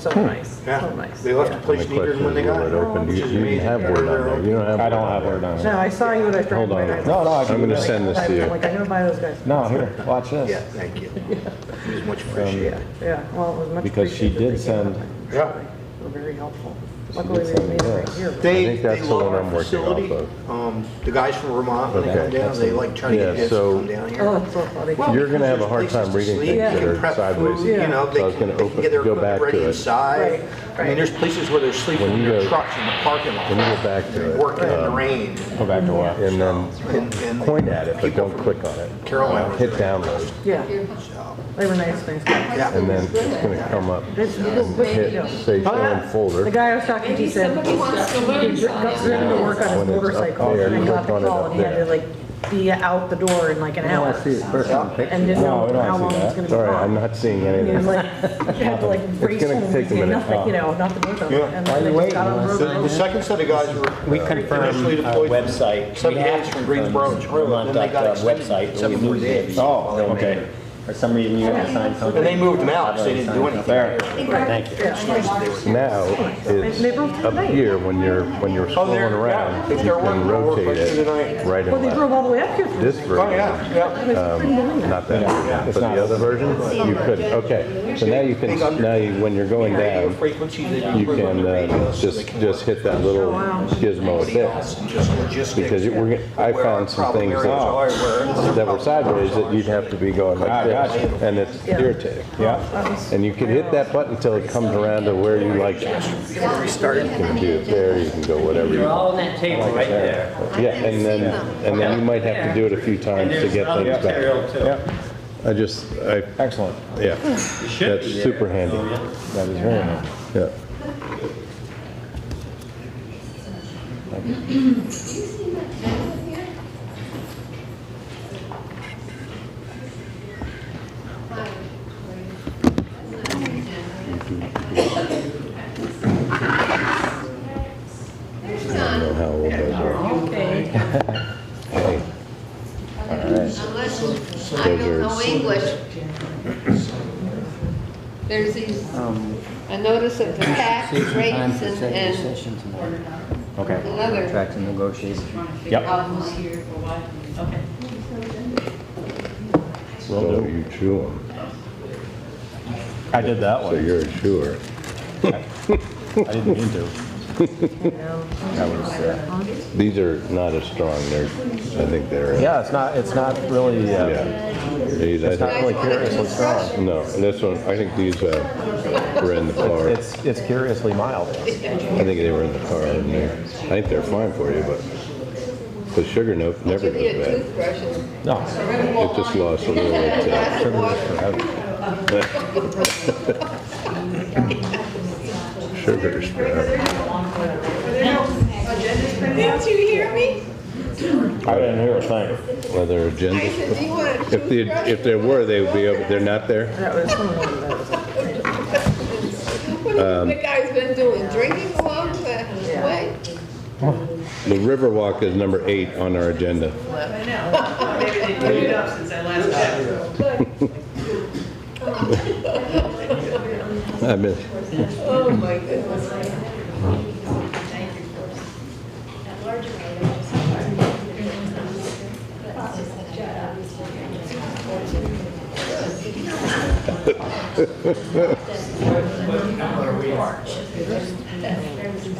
so nice, Yeah. so nice. They left the Yeah. place neater than when they got Will it. it open? Which You is didn't amazing. have word on there. You don't have. I don't have word on it. No, I saw you when I was driving Hold by. on. and No, no, I I'm gonna send this to you. I'm like, I'm gonna buy those guys. No, here, watch this. Yeah, thank you. It was much appreciated. Yeah, well, it was much Because she appreciated did that they came send- up. Yeah. They were very helpful. Luckily, did they send me made it right this. here. but- They think that's the love one our I'm working facility. off The guys from Vermont, when they Okay. come down, they like try to Yeah, get kids to so- come down here. Oh, that's so funny. Well, You're gonna because have a there's hard time places to reading sleep, things they that can are prep sideways. food, you know, So I was they gonna can open- get their go equipment back ready to it. inside. Right, I mean, right. there's places where they're sleeping When in you their go- trucks in the parking lot. When you go back to it, Working in the rain. Go back to what? and then And point at it, but people don't click on it. Carolina. Hit download, Yeah, they were nice things. Yeah. and then it's gonna come up. It's a little quick, you know. Hit, say, show in The folder. guy I was talking to said Somebody wants to learn he got driven to work on his When it's up motorcycle there, and then got the click on it call up and he had there. to like be out the door in like an hour. And didn't No, we know don't how see long it was that. gonna be Sorry, I'm gone. not seeing And he was anything. like, you had to like race gonna home, take a and minute. nothing, you know, nothing with him. Yeah. And Why are then you they just got on the waiting? road. The second set of guys were We confirm initially deployed website. 7 We days have from Greensboro to Charlotte, then they got extended website, but we 7 more moved days. it. Oh, okay. For some reason you had to sign something. And they moved them out because they didn't do anything. There. Thank you. Now, And they drove it's through up the night. here when you're Oh, they're- scrolling around, yeah, you if they're can working, they'll work rotate right through the it night. right Well, and they left. drove all the way up here. This Oh, version, yeah, yeah. not that, but the other version, you couldn't. Okay, so now you can, now you, when you're going Radio down, frequencies, they you do can radios, so they just can just hit that little gizmo there. just logistics. Because I Where our found some problem things areas are, where- that were sideways that you'd have to be going like gotcha. this, and it's irritating. Yeah. And you can hit that button until it comes around to where you like it. Restart. You can do it there, you can go whatever you They're want. all on that table right there. Yeah, and then you might have to do it a few times to There's get other things back. material too. Yeah, I excellent. yeah, Should that's be there. super handy. That is very nice. Yeah. I don't know how old those are. Okay, Hey, unless I don't know English. There's these, a notice of the tax rates and Okay. another. Contracts and negotiations. Yep. so you chew them, I did that so one. you're a chewer. I didn't mean to. That was, These are not as strong, they're, I think they're, yeah, it's not really, yeah. These, I it's not think, really curiously strong. no, this one, I think these were in the car. It's curiously mild. I think they were in the car, and I think they're fine for you, but the sugar note never Give me a goes bad. toothbrush and No, It just lost a little bit. Sugar is forever. Didn't you hear me? I didn't hear a thing. I Are there said, agendas? do you want a toothbrush? If there were, they would be over, they're not there? That was some of them, that was What the guy's been doing, drinking along the way? The Riverwalk is number 8 on our agenda. Maybe they cleaned it up since I last checked. I miss. Oh, my goodness.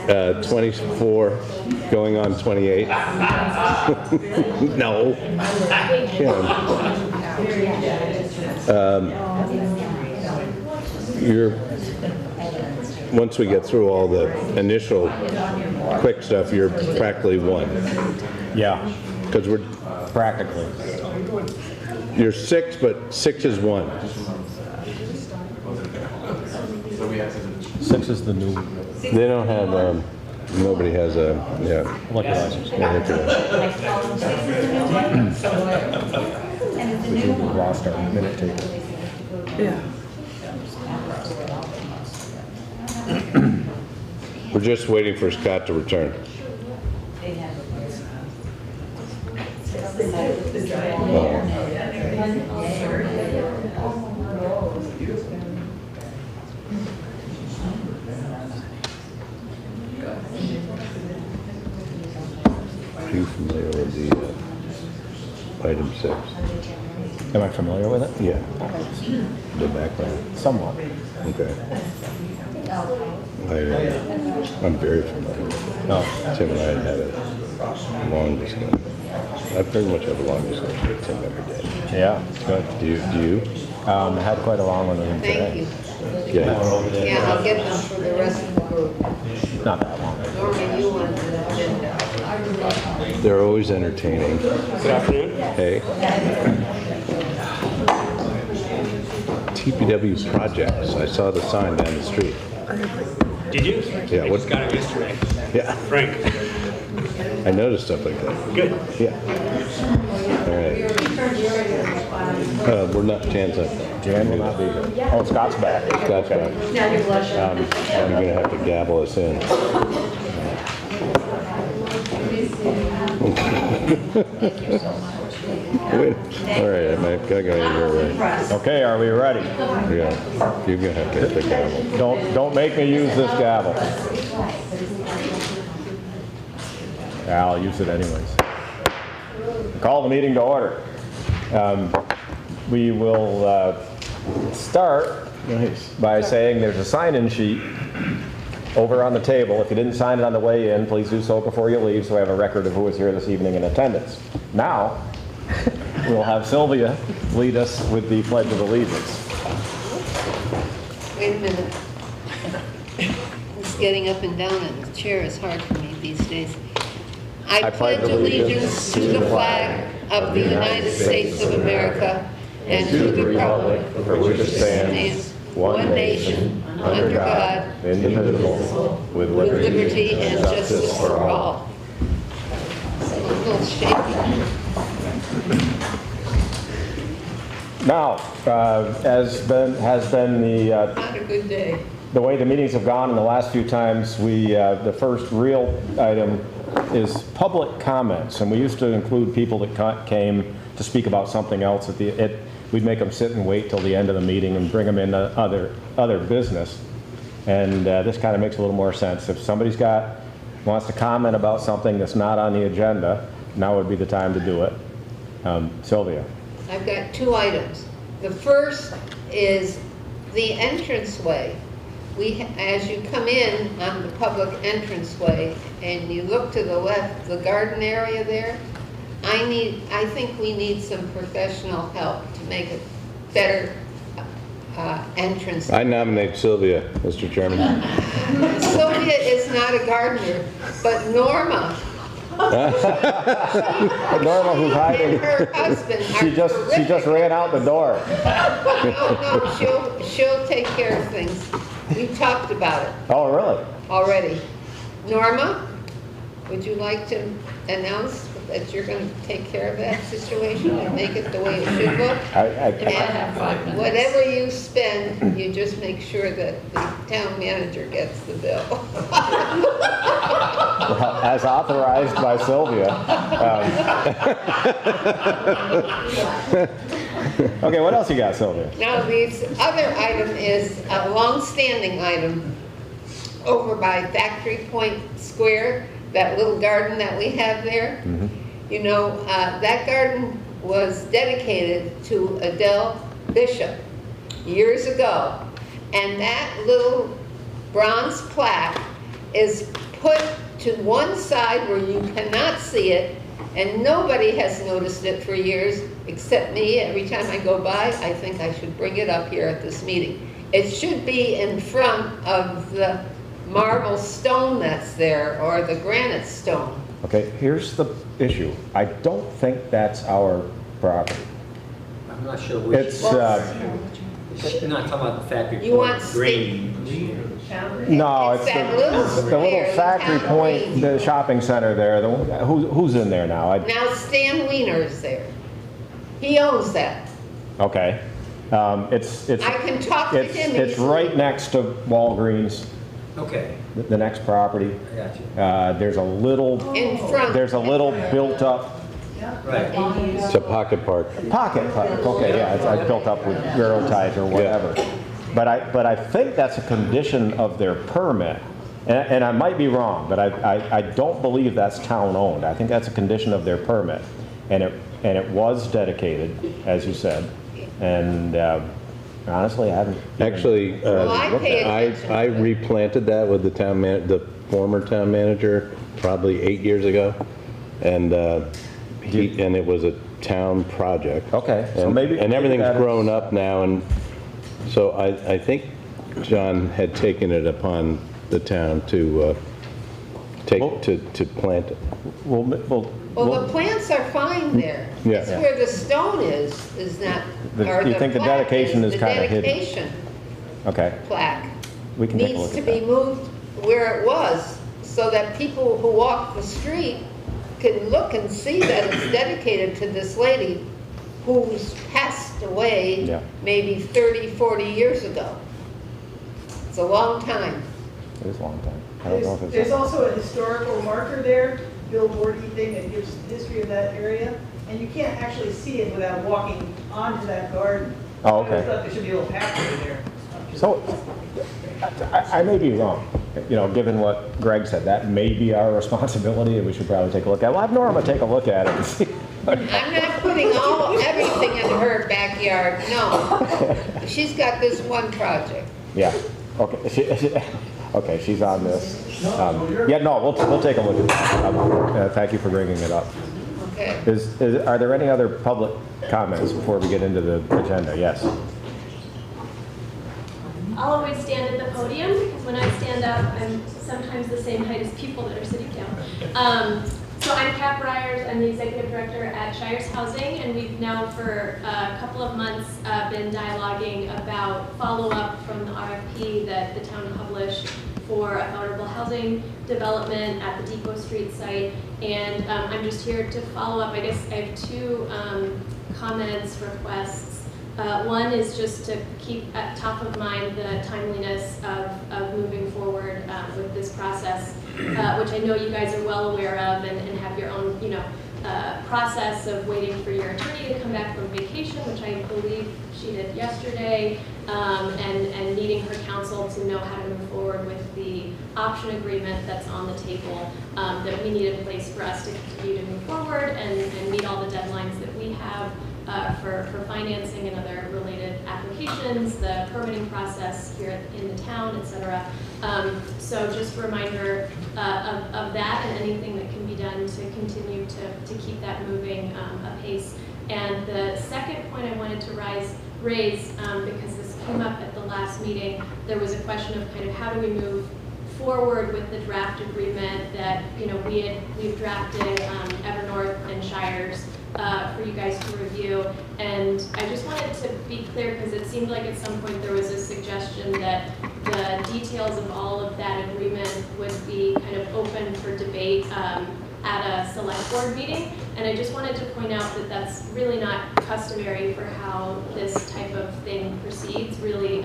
Uh, 24, going on 28. No. Kim. You're, once we get through all the initial quick stuff, you're practically 1. Yeah, Because practically. you're 6, but 6 is 1. 6 is the new They don't have, nobody has a, yeah. liquor license. yeah, liquor license. Which we lost our minute taker. yeah. We're just waiting for Scott to return. Are you familiar with the item 6? Am I familiar with it? Yeah. The background. Somewhat. Okay. I'm very familiar with it. Oh, Tim and I had a long discussion. I pretty much have a long discussion with Tim every day. yeah, good. Do you? I had quite a long one with him Thank today. you. Yeah. Yeah, I'll get them for the rest of the group. Not that long. Norman, you want to. They're always entertaining. Good afternoon. Hey. TPW projects. I saw the sign down the street. Did you? Yeah, I what- just got it yesterday. Yeah. Frank. I noticed stuff like that. Good. Yeah. All right. We're not Jan's up. Jan will not be here. Oh, Scott's back. Scott's back. You're gonna have to gavel us in. Wait. All right, I gotta go here. Right. Okay, are we ready? Yeah, you're gonna have to hit the gavel. Don't make me use this gavel. Yeah, I'll use it anyways. Call the meeting to order. We will start by saying there's a sign-in sheet over on the table. If you didn't sign it on the way in, please do so before you leave so we have a record of who was here this evening in attendance. Now, we'll have Sylvia lead us with the Pledge of Allegiance. Wait a minute. This getting up and down in the chair is hard for me these days. I pledge allegiance to the flag of the United States of America and to the republic for which it stands, one nation, under God, indivisible, with with liberty and justice for all. So I'm a little shaky. Now, as has been Not a good day. the way the meetings have gone in the last few times, the first real item is public comments, and we used to include people that came to speak about something else. We'd make them sit and wait till the end of the meeting and bring them in other business, and this kind of makes a little more sense. If somebody's wants to comment about something that's not on the agenda, now would be the time to do it. Sylvia. I've got two items. The first is the entranceway. As you come in on the public entranceway and you look to the left, the garden area there, I think we need some professional help to make a better entrance. I nominate Sylvia, Mr. Chairman. Sylvia is not a gardener, but Norma Norma, who's hiding, and her husband are she just terrific. ran out the door. No, she'll take care of things. We talked about it Oh, really? already. Norma, would you like to announce that you're going to take care of that situation and make it the way it should look? And whatever you spend, you just make sure that the town manager gets the bill. Well, as authorized by Sylvia. Okay, what else you got, Sylvia? Now, this other item is a long-standing item over by Factory Point Square, that little garden that we have there. Mm-hmm. You know, that garden was dedicated to Adele Bishop years ago. And that little bronze plaque is put to one side where you cannot see it, and nobody has noticed it for years except me. Every time I go by, I think I should bring it up here at this meeting. It should be in front of the marble stone that's there, or the granite stone. Okay, here's the issue. I don't think that's our property. I'm not sure which. It's, You're not talking about the factory You point want green. no, It's it's that the little little square, the Factory town Point, green. the shopping center there. Who's in there now? Now Stan Wiener's there. He owns that. Okay. It's I can talk to him. it's easily. right next to Walgreens, Okay, the next property. I got you. There's a little built up Right. It's a pocket park. pocket park. Okay, yeah, it's built up with railroad ties or whatever. But I think that's a condition of their permit And I might be wrong, but I don't believe that's town-owned. I think that's a condition of their permit. And it was dedicated, as you said, and honestly, I haven't. Actually, Well, I pay attention I to it. replanted that with the former town manager, probably 8 years ago. And, and it was a town project. Okay, so And- maybe. And everything's that is- grown up now, and so I think John had taken it upon the town to to plant it. Well, Well, the plants are fine there. Yeah. It's where the stone is not, or You think the plaque dedication is kinda hidden? The dedication okay, plaque we can take a needs look to at be that. moved where it was, so that people who walk the street can look and see that it's dedicated to this lady who's passed away Yeah. maybe 30, 40 years ago. It's a long time. It is a long time. I don't know if There's it's. also a historical marker there, billboardy thing that gives the history of that area, and you can't actually see it without walking onto that garden. Oh, okay. I thought there should be a little pathway there. So, I may be wrong, you know, given what Greg said, that may be our responsibility, and we should probably take a look at it. Well, have Norma take a look at it and see. I'm not putting everything in her backyard, no. She's got this one project. Yeah, okay, okay, she's on this. Yeah, no, we'll take a look at that. Thank you for bringing it up. Okay. Are there any other public comments before we get into the agenda? Yes. I'll always stand at the podium because when I stand up, I'm sometimes the same height as people that are sitting down. So I'm Kat Bryers, I'm the executive director at Shires Housing, and we've now for a couple of months been dialoguing about follow-up from the RFP that the town published for affordable housing development at the Depot Street site. And I'm just here to follow up. I guess I have two comments, requests. One is just to keep at top of mind the timeliness of moving forward with this process, which I know you guys are well aware of and have your own, process of waiting for your attorney to come back from vacation, which I believe she did yesterday, and needing her counsel to know how to move forward with the option agreement that's on the table that we need in place for us to continue to move forward and meet all the deadlines that we have for financing and other related applications, the permitting process here in the town, et cetera. So just a reminder of that and anything that can be done to continue to keep that moving apace. And the second point I wanted to raise, because this came up at the last meeting, there was a question of kind of how do we move forward with the draft agreement that we've drafted Evernorth and Shires for you guys to review. And I just wanted to be clear because it seemed like at some point there was a suggestion that the details of all of that agreement would be kind of open for debate at a select board meeting. And I just wanted to point out that that's really not customary for how this type of thing proceeds. Really,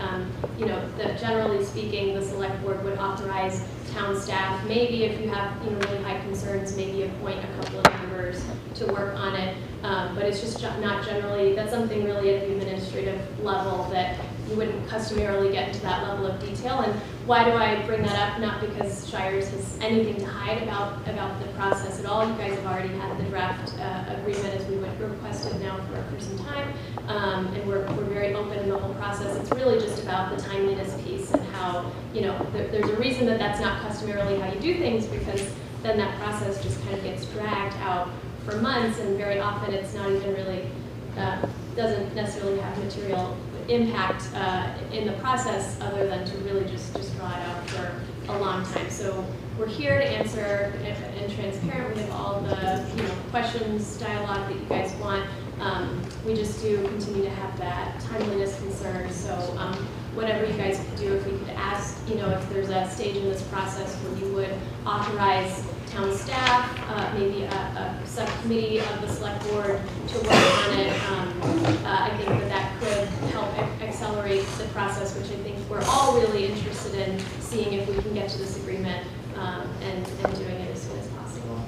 generally speaking, the select board would authorize town staff, maybe if you have really high concerns, maybe appoint a couple of members to work on it. But it's just not generally, that's something really at the administrative level that you wouldn't customarily get into that level of detail. And why do I bring that up? Not because Shires has anything to hide about the process at all. You guys have already had the draft agreement as we requested now for some time. And we're very open in the whole process. It's really just about the timeliness piece and how, there's a reason that that's not customarily how you do things, because then that process just kind of gets dragged out for months, and very often it's not even really, doesn't necessarily have material impact in the process other than to really just draw it out for a long time. So we're here to answer and transparent. We have all the questions, dialogue that you guys want. We just do continue to have that timeliness concern. So whatever you guys could do, if we could ask, if there's a stage in this process where you would authorize town staff, maybe a subcommittee of the select board to work on it. I think that could help accelerate the process, which I think we're all really interested in seeing if we can get to this agreement and doing it as soon as possible.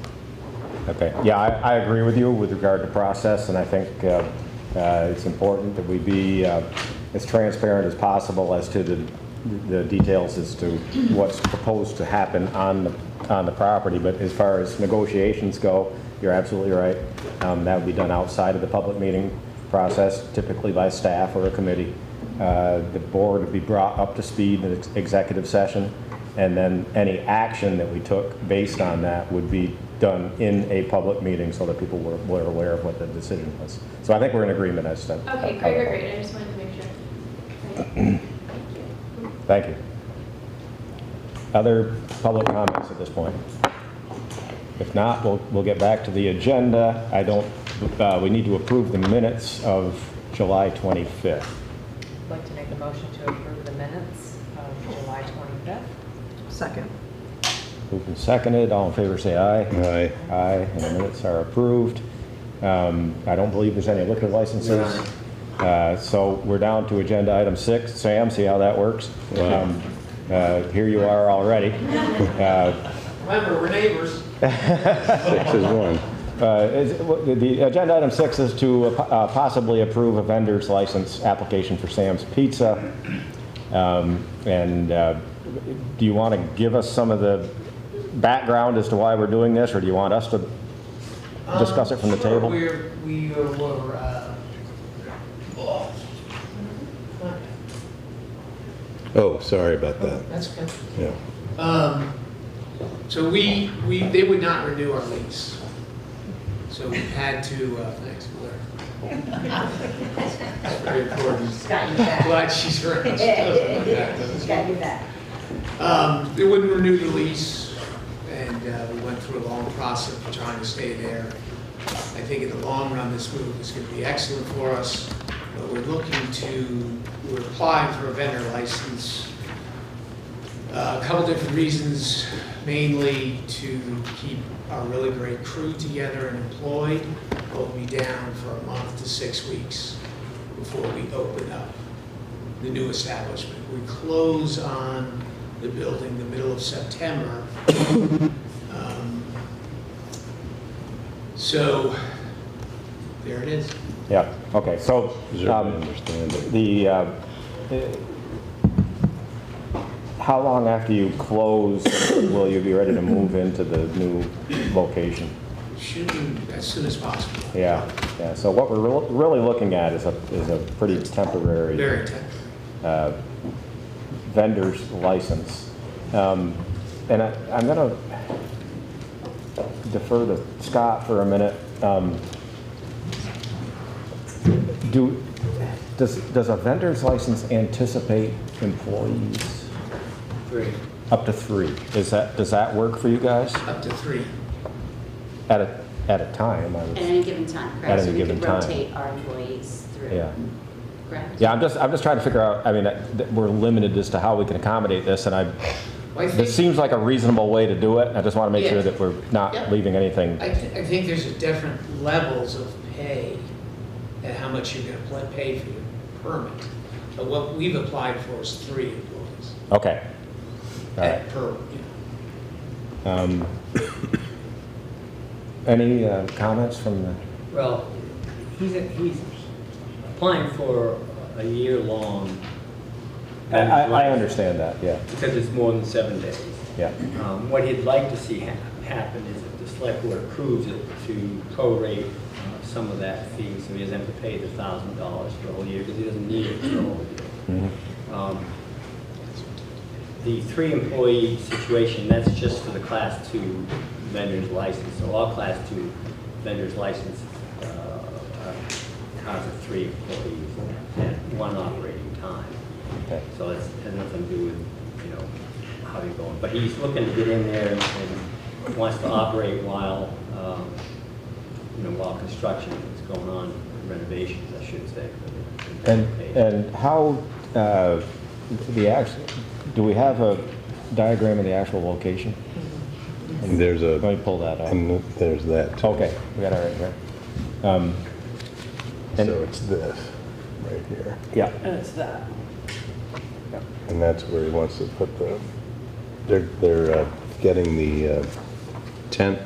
Okay, yeah, I agree with you with regard to process, and I think it's important that we be as transparent as possible as to the the details as to what's proposed to happen on the property, but as far as negotiations go, you're absolutely right. That would be done outside of the public meeting process, typically by staff or a committee. The board would be brought up to speed in the executive session, and then any action that we took based on that would be done in a public meeting so that people were aware of what the decision was. So I think we're in agreement as to. Okay, great. I just wanted to make sure. Great. Thank you. Other public comments at this point? If not, we'll get back to the agenda. We need to approve the minutes of July 25th. I'd like to make a motion to approve the minutes of July 25th. Second. Moved and seconded. All in favor say aye. Aye. Aye, and the minutes are approved. I don't believe there's any liquor licenses. So we're down to agenda item 6. Sam, see how that works? Wow. Here you are already. Remember, we're neighbors. 6 is 1. The agenda item 6 is to possibly approve a vendor's license application for Sam's Pizza. Do you want to give us some of the background as to why we're doing this, or do you want us to discuss it from the table? We were Oh, sorry about that. that's good. Yeah. So they would not renew our lease. So we had to, thanks, Blair. Very important. Got you back. Glad she's around. She doesn't look back, doesn't she? Got you back. They wouldn't renew the lease, and we went through a long process of trying to stay there. I think in the long run, this move is going to be excellent for us, but we're applying for a vendor license. A couple different reasons, mainly to keep our really great crew together and employed. We'll be down for a month to 6 weeks before we open up the new establishment. We close on the building the middle of September. So there it is. Yeah, okay, so Certainly understand it. how long after you close will you be ready to move into the new location? Shooting as soon as possible. Yeah. So what we're really looking at is a pretty temporary Very temporary. vendor's license. And I'm going to defer to Scott for a minute. Does a vendor's license anticipate employees? 3. Up to 3. Does that work for you guys? Up to 3. At a time, I would. At any given time, At correct? any given time. So we could rotate our employees through. Yeah. Correct? Yeah, I'm just trying to figure out, I mean, we're limited as to how we can accommodate this, and this seems like a reasonable way to do it. I just want to make sure that we're not Yep. leaving anything. I think there's different levels of pay and how much you're going to pay for your permit. But what we've applied for is 3 employees. Okay. All right. Per, you know. Any comments from the? Well, he's applying for a year-long. I understand that, yeah. Because it's more than 7 days. Yeah. What he'd like to see happen is if the select board approves it to prorate some of that fee, so he doesn't have to pay the $1,000 for the whole year, because he doesn't need it for the whole year. Mhm. The 3 employee situation, that's just for the Class 2 vendor's license. So all Class 2 vendor's license counts as 3 employees at one operating time. Okay. So it has nothing to do with, how you're going. But he's looking to get in there and wants to operate while, while construction is going on, renovations, I should say. And how do we have a diagram of the actual location? There's Let me pull that up. and there's that too. Okay, we got it right here. So it's this, right here. Yeah. And it's that. And that's where he wants to put they're getting the tent,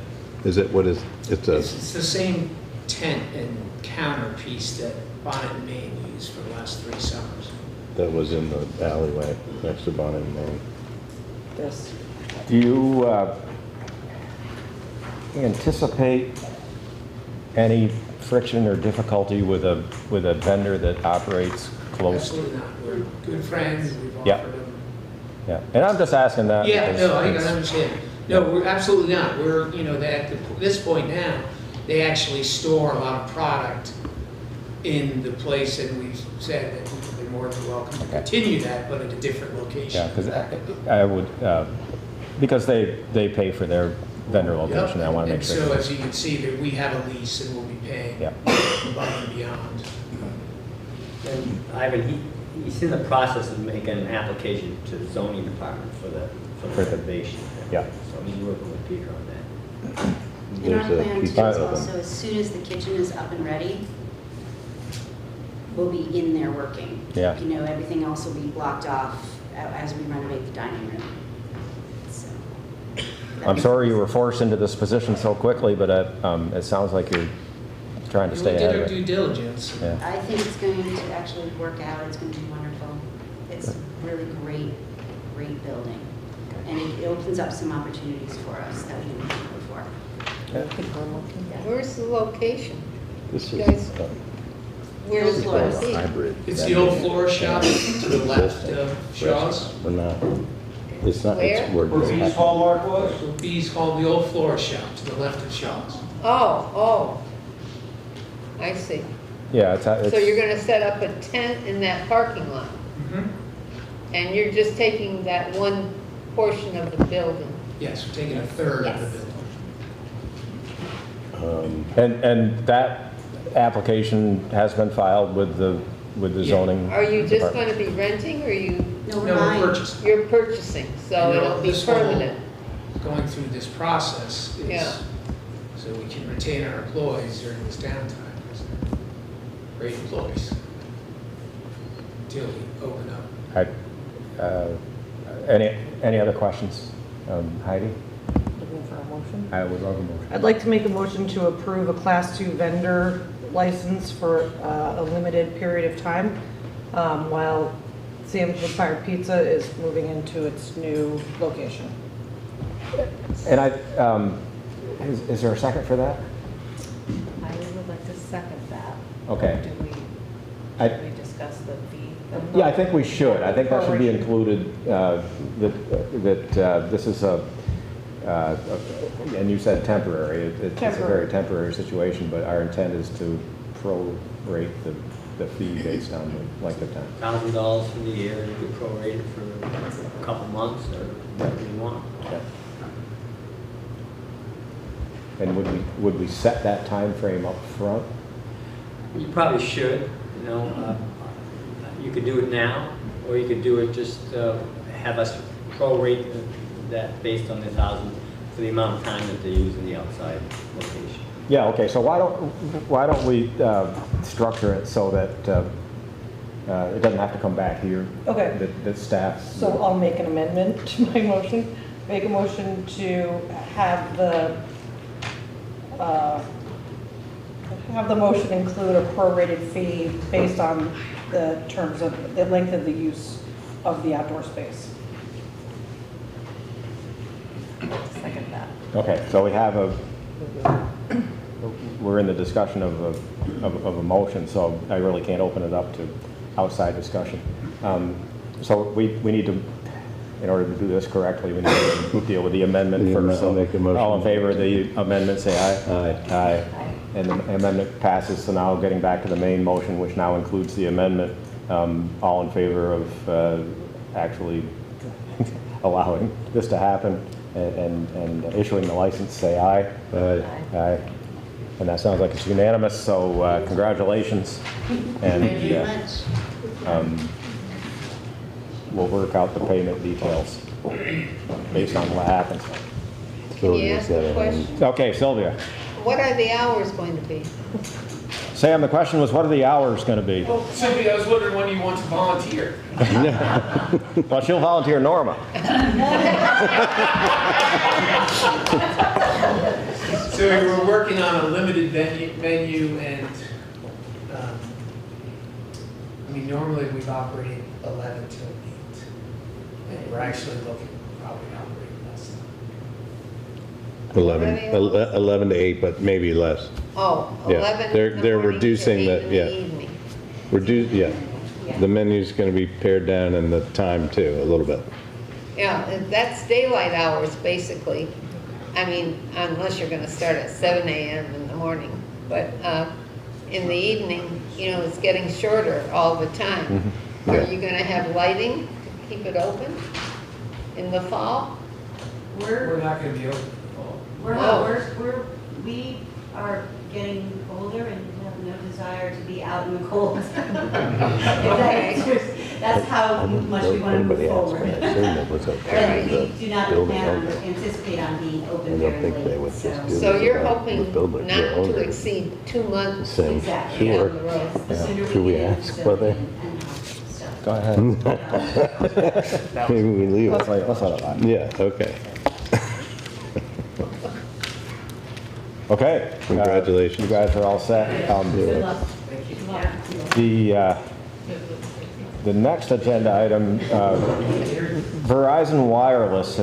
is it, what is, it's It's the same tent and counter piece that Bonnet and Maine used for the last 3 summers. that was in the alleyway next to Bonnet and Main. This. Do you anticipate any friction or difficulty with a vendor that operates close? Absolutely not. We're good friends. We've Yeah. offered them. Yeah, and I'm just asking that. Yeah, because no, I it's- understand. No, we're absolutely not. We're, this point now, they actually store a lot of product in the place, and we've said that they're more than welcome to continue that, but at a different location. Yeah, because I would, because they pay for their vendor location, I want to make And sure. so, as you can see, that we have a lease and we'll be paying Yeah. above and beyond. And Ivan, he's in the process of making an application to the zoning department for the renovation. Yeah. So he's working with Peter on that. And our There's a plan pizza too is oven. also, as soon as the kitchen is up and ready, we'll be in there working. Yeah. Everything else will be blocked off as we renovate the dining room. So. I'm sorry you were forced into this position so quickly, but it sounds like you're trying to We stay did ahead our of due it. diligence. Yeah. I think it's going to actually work out. It's going to be wonderful. It's a really great building. And it opens up some opportunities for us that we didn't have before. Where's the location? This You is, guys- Where's the called a location? hybrid. It's the old floor shop to the left of Shaw's. Or not. It's not, Where? it's where Where this Beast happened. Hallmark was? B's called the old floor shop to the left of Shaw's. Oh, I see. Yeah, So you're gonna set up a tent in that parking lot, and you're just taking that one portion of the building? Yes, we're taking a third of the Yes. building. and that application has been filed with the Yeah. zoning. Are you just department. gonna be renting, or No, No, we're mine. purchasing. you're purchasing, so And it'll be this whole- permanent? Going through this process Yeah. is so we can retain our employees during this downtime. Great employees. Until we open up. Any other questions? Heidi? Looking for a motion? I would love a motion. I'd like to make a motion to approve a Class 2 vendor license for a limited period of time while Sam's Wood Fire Pizza is moving into its new location. And is there a second for that? I would like to second that. Okay. Did we discuss the fee? Yeah, I think we should. I think that should be included, that this is and you said temporary. It's a very temporary situation, but our intent is to prorate the fee based on the length of time. $1,000 for the year, you could prorate it for a couple months or whatever you want. Yeah. And would we set that time frame up front? You probably should, you could do it now, or you could do it just, have us prorate that based on the 1,000 for the amount of time that they use in the outside location. Yeah, okay, so why don't we structure it so that it doesn't have to come back here? Okay. That staff. So I'll make an amendment to my motion. Make a motion to have the motion include a prorated fee based on the terms of, the length of the use of the outdoor space. Second that. Okay, so we have we're in the discussion of a motion, so I really can't open it up to outside discussion. So we need to, in order to do this correctly, we need to deal with the amendment first. I'll make a motion. All in favor of the amendment, say aye. Aye. Aye. And the amendment passes, so now getting back to the main motion, which now includes the amendment, all in favor of actually allowing this to happen and issuing the license, say aye. Aye. Aye. And that sounds like it's unanimous, so congratulations. And Thank you very much. we'll work out the payment details based on what happens. Can you ask a question? Okay, Sylvia. What are the hours going to be? Sam, the question was, what are the hours going to be? Well, Sylvia, I was wondering when you want to volunteer. Well, she'll volunteer Norma. So we're working on a limited menu and, normally we've operated 11 till 8. And we're actually looking probably operate less than 11 to 8, but maybe less. Oh, Yeah, 11 they're- in the they're morning to reducing 8 the- in the yeah. evening. Yeah. The menu's going to be pared down and the time too, a little bit. Yeah, and that's daylight hours, basically. I mean, unless you're gonna start at 7 a.m. in the morning. But in the evening, you know, it's getting shorter all the time. Are Yeah. you gonna have lighting to keep it open in the fall? We're not gonna be open for fall. We are getting older and have no desire to be out in the cold. That's how much we want to move forward. Anybody asked me, I assumed it was okay. And we do not Building plan on, owner. anticipate on being I open don't very think they late, would so. just do So you're The hoping building, not the to owner. exceed 2 months? Saying, Exactly. sure. Down the road. Yes, the sooner Should we get in, ask so whether- we can- and so. Go ahead. Maybe we leave Let's it. let it lie. Yeah, okay. Okay. Congratulations. You guys are all set. Good luck. The next agenda item, Verizon Wireless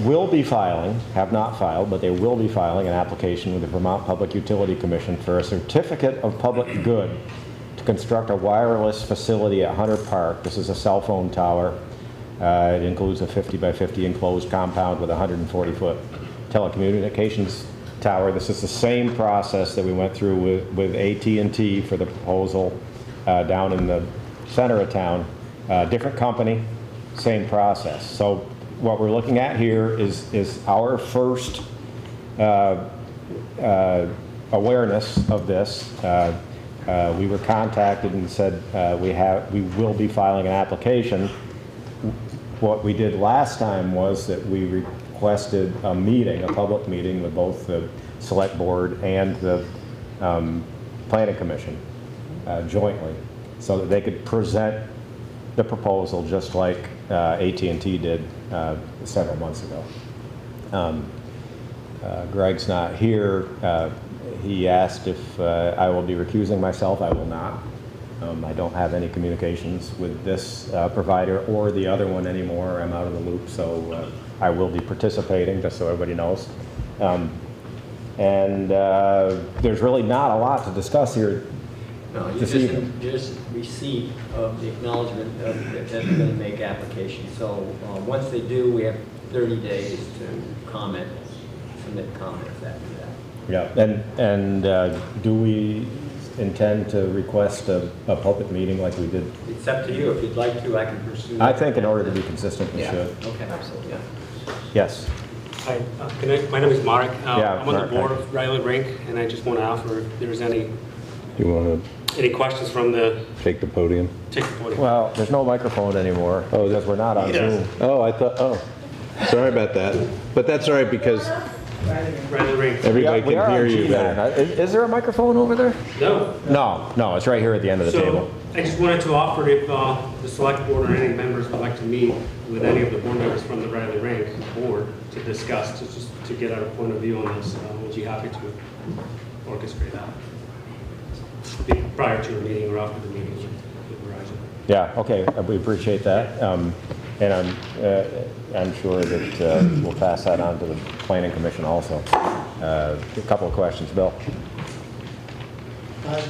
will be filing, have not filed, but they will be filing an application with the Vermont Public Utility Commission for a certificate of public good to construct a wireless facility at Hunter Park. This is a cell phone tower. It includes a 50 by 50 enclosed compound with a 140-foot telecommunications tower. This is the same process that we went through with AT&T for the proposal down in the center of town. Different company, same process. So what we're looking at here is our first awareness of this. We were contacted and said we will be filing an application. What we did last time was that we requested a meeting, a public meeting with both the select board and the planning commission jointly, so that they could present the proposal just like AT&T did several months ago. Greg's not here. He asked if I will be recusing myself. I will not. I don't have any communications with this provider or the other one anymore. I'm out of the loop, so I will be participating, just so everybody knows. There's really not a lot to discuss here. No, you This evening. just receipt of the acknowledgement that they're going to make application. So once they do, we have 30 days to comment, submit comments after that. Yeah, and do we intend to request a public meeting like we did? It's up to you. If you'd like to, I can pursue. I think in order to be consistent, we Yeah. should. Okay. Absolutely. Yes. Hi, my name is Mark. Yeah, I'm on the Mark, board hi. of Riley Rink, and I just want to offer if there's any You want questions from the, to take the podium? take the podium. Well, there's no microphone anymore Oh, because we're not on Yes. Zoom. Oh, I thought, sorry about that. But that's all right because Riley Rink. everybody We are can hear on you GMAT. better. Is there a microphone over there? No. No, it's right here at the end of the So table. I just wanted to offer if the select board or any members would like to meet with any of the board members from the Riley Rink board to discuss, to get our point of view on this, would you happy to orchestrate that? Prior to a meeting or after the meeting with Verizon. Yeah, okay, we appreciate that. And I'm sure that we'll pass that on to the planning commission also. A couple of questions, Bill.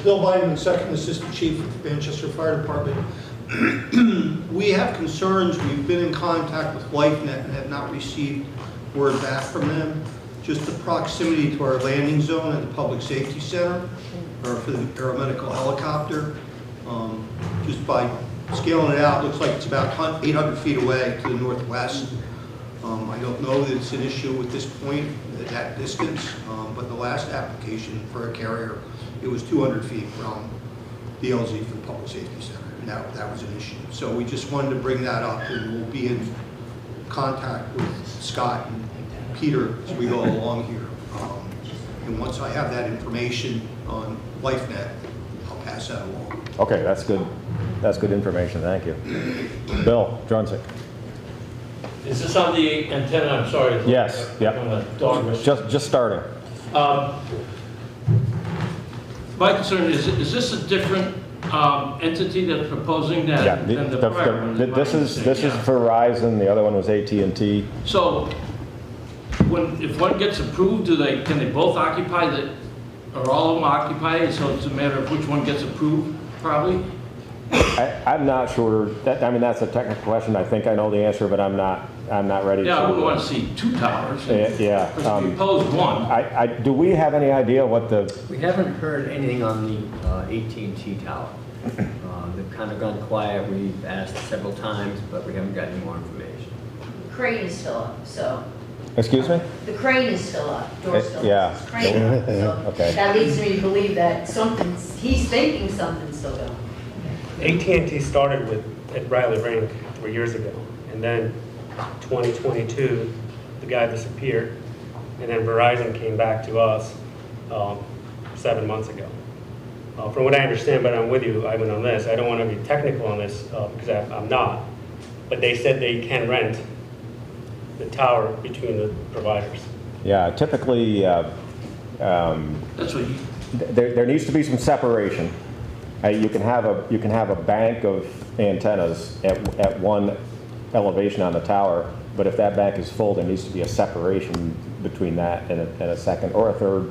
Bill Biden, Second Assistant Chief of Manchester Fire Department. We have concerns. We've been in contact with LifeNet and have not received word back from them. Just the proximity to our landing zone at the Public Safety Center, or for the paramedical helicopter. Just by scaling it out, looks like it's about 800 feet away to the northwest. I don't know that it's an issue at this point, at that distance, but the last application for a carrier, it was 200 feet from the LZ for the Public Safety Center, and that was an issue. So we just wanted to bring that up, and we'll be in contact with Scott and Peter as we go along here. And once I have that information on LifeNet, I'll pass that along. Okay, that's good. That's good information, thank you. Bill Drunsick. Is this on the antenna? I'm sorry. Yes, yeah. On the dog whistle. Just starting. My concern is this a different entity that's proposing Yeah, that than the prior one? this is Yeah. Verizon, the other one was AT&T. So, if one gets approved, can they both occupy or all of them occupy it? So it's a matter of which one gets approved, probably? I'm not sure, I mean, that's a technical question, I think I know the answer, but I'm not ready to. Yeah, I wouldn't want to see 2 towers. Yeah. Because we proposed one. Do we have any idea what the, We haven't heard anything on the AT&T tower. They've kind of gone quiet. We've asked several times, but we haven't got any more information. Crane is still up, so, excuse me? the crane is still up, door's still up. Yeah. It's crane up, so Okay. that leads me to believe that he's thinking something's still going. AT&T started at Riley Rink 3 years ago, and then 2022, the guy disappeared, and then Verizon came back to us 7 months ago. From what I understand, but I'm with you, Ivan, on this, I don't want to be technical on this because I'm not, but they said they can rent the tower between the providers. Yeah, typically, That's what you, there needs to be some separation. You can have a bank of antennas at one elevation on the tower, but if that bank is full, there needs to be a separation between that and a second or a third.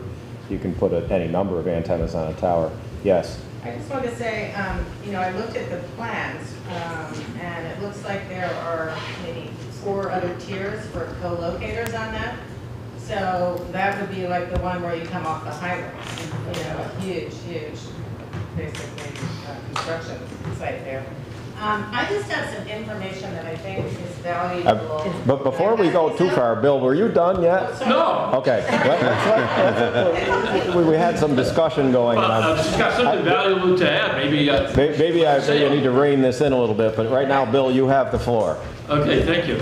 You can put any number of antennas on a tower. Yes. I just wanted to say, I looked at the plans, and it looks like there are maybe 4 other tiers for co-locators on that. So that would be like the one where you come off the highway, a huge, basically, construction site there. I just have some information that I think is valuable. But before we go too far, Bill, were you done yet? no. Okay. We had some discussion going on. She's got something valuable to add, maybe. Maybe I need to rein this in a little bit, but right now, Bill, you have the floor. Okay, thank you.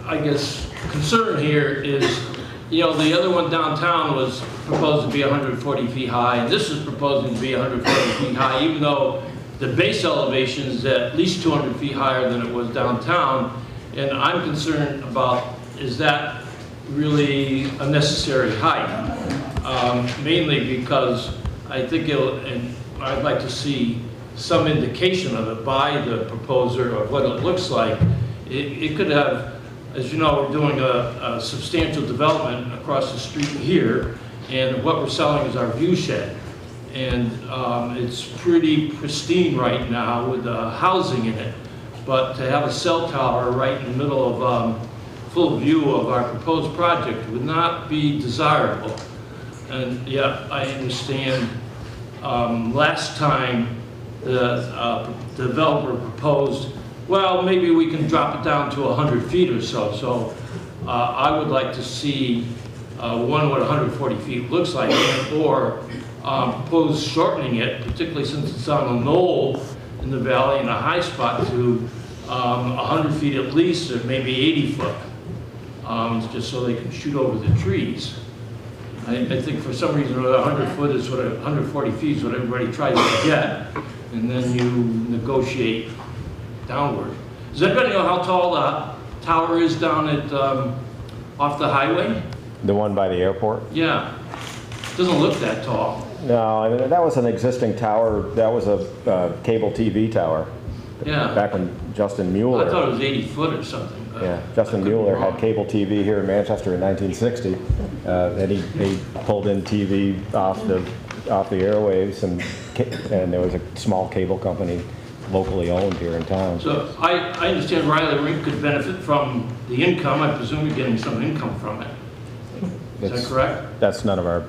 I guess, concern here is, the other one downtown was proposed to be 140 feet high, and this is proposing to be 140 feet high, even though the base elevation is at least 200 feet higher than it was downtown. And I'm concerned about, is that really a necessary height? Mainly because I think and I'd like to see some indication of it by the proposer of what it looks like. It could have, as you know, we're doing a substantial development across the street here, and what we're selling is our view shed. And it's pretty pristine right now with housing in it. But to have a cell tower right in the middle of full view of our proposed project would not be desirable. And yet, I understand last time the developer proposed, well, maybe we can drop it down to 100 feet or so. So I would like to see what 140 feet looks like, or propose shortening it, particularly since it's on a knoll in the valley in a high spot, to 100 feet at least, or maybe 80 foot, just so they can shoot over the trees. I think for some reason 140 feet is what everybody tries to get, and then you negotiate downward. Does anybody know how tall the tower is down at off the highway? The one by the airport? Yeah, doesn't look that tall. No, I mean, that was an existing tower. That was a cable TV tower. Yeah. Back when Justin Mueller. I thought it was 80 foot or something. Yeah, Justin Mueller had cable TV here in Manchester in 1960, and he pulled in TV off the airwaves, and there was a small cable company locally owned here in town. So I understand Riley Rink could benefit from the income. I presume you're getting some income from it. Is that correct? That's none of our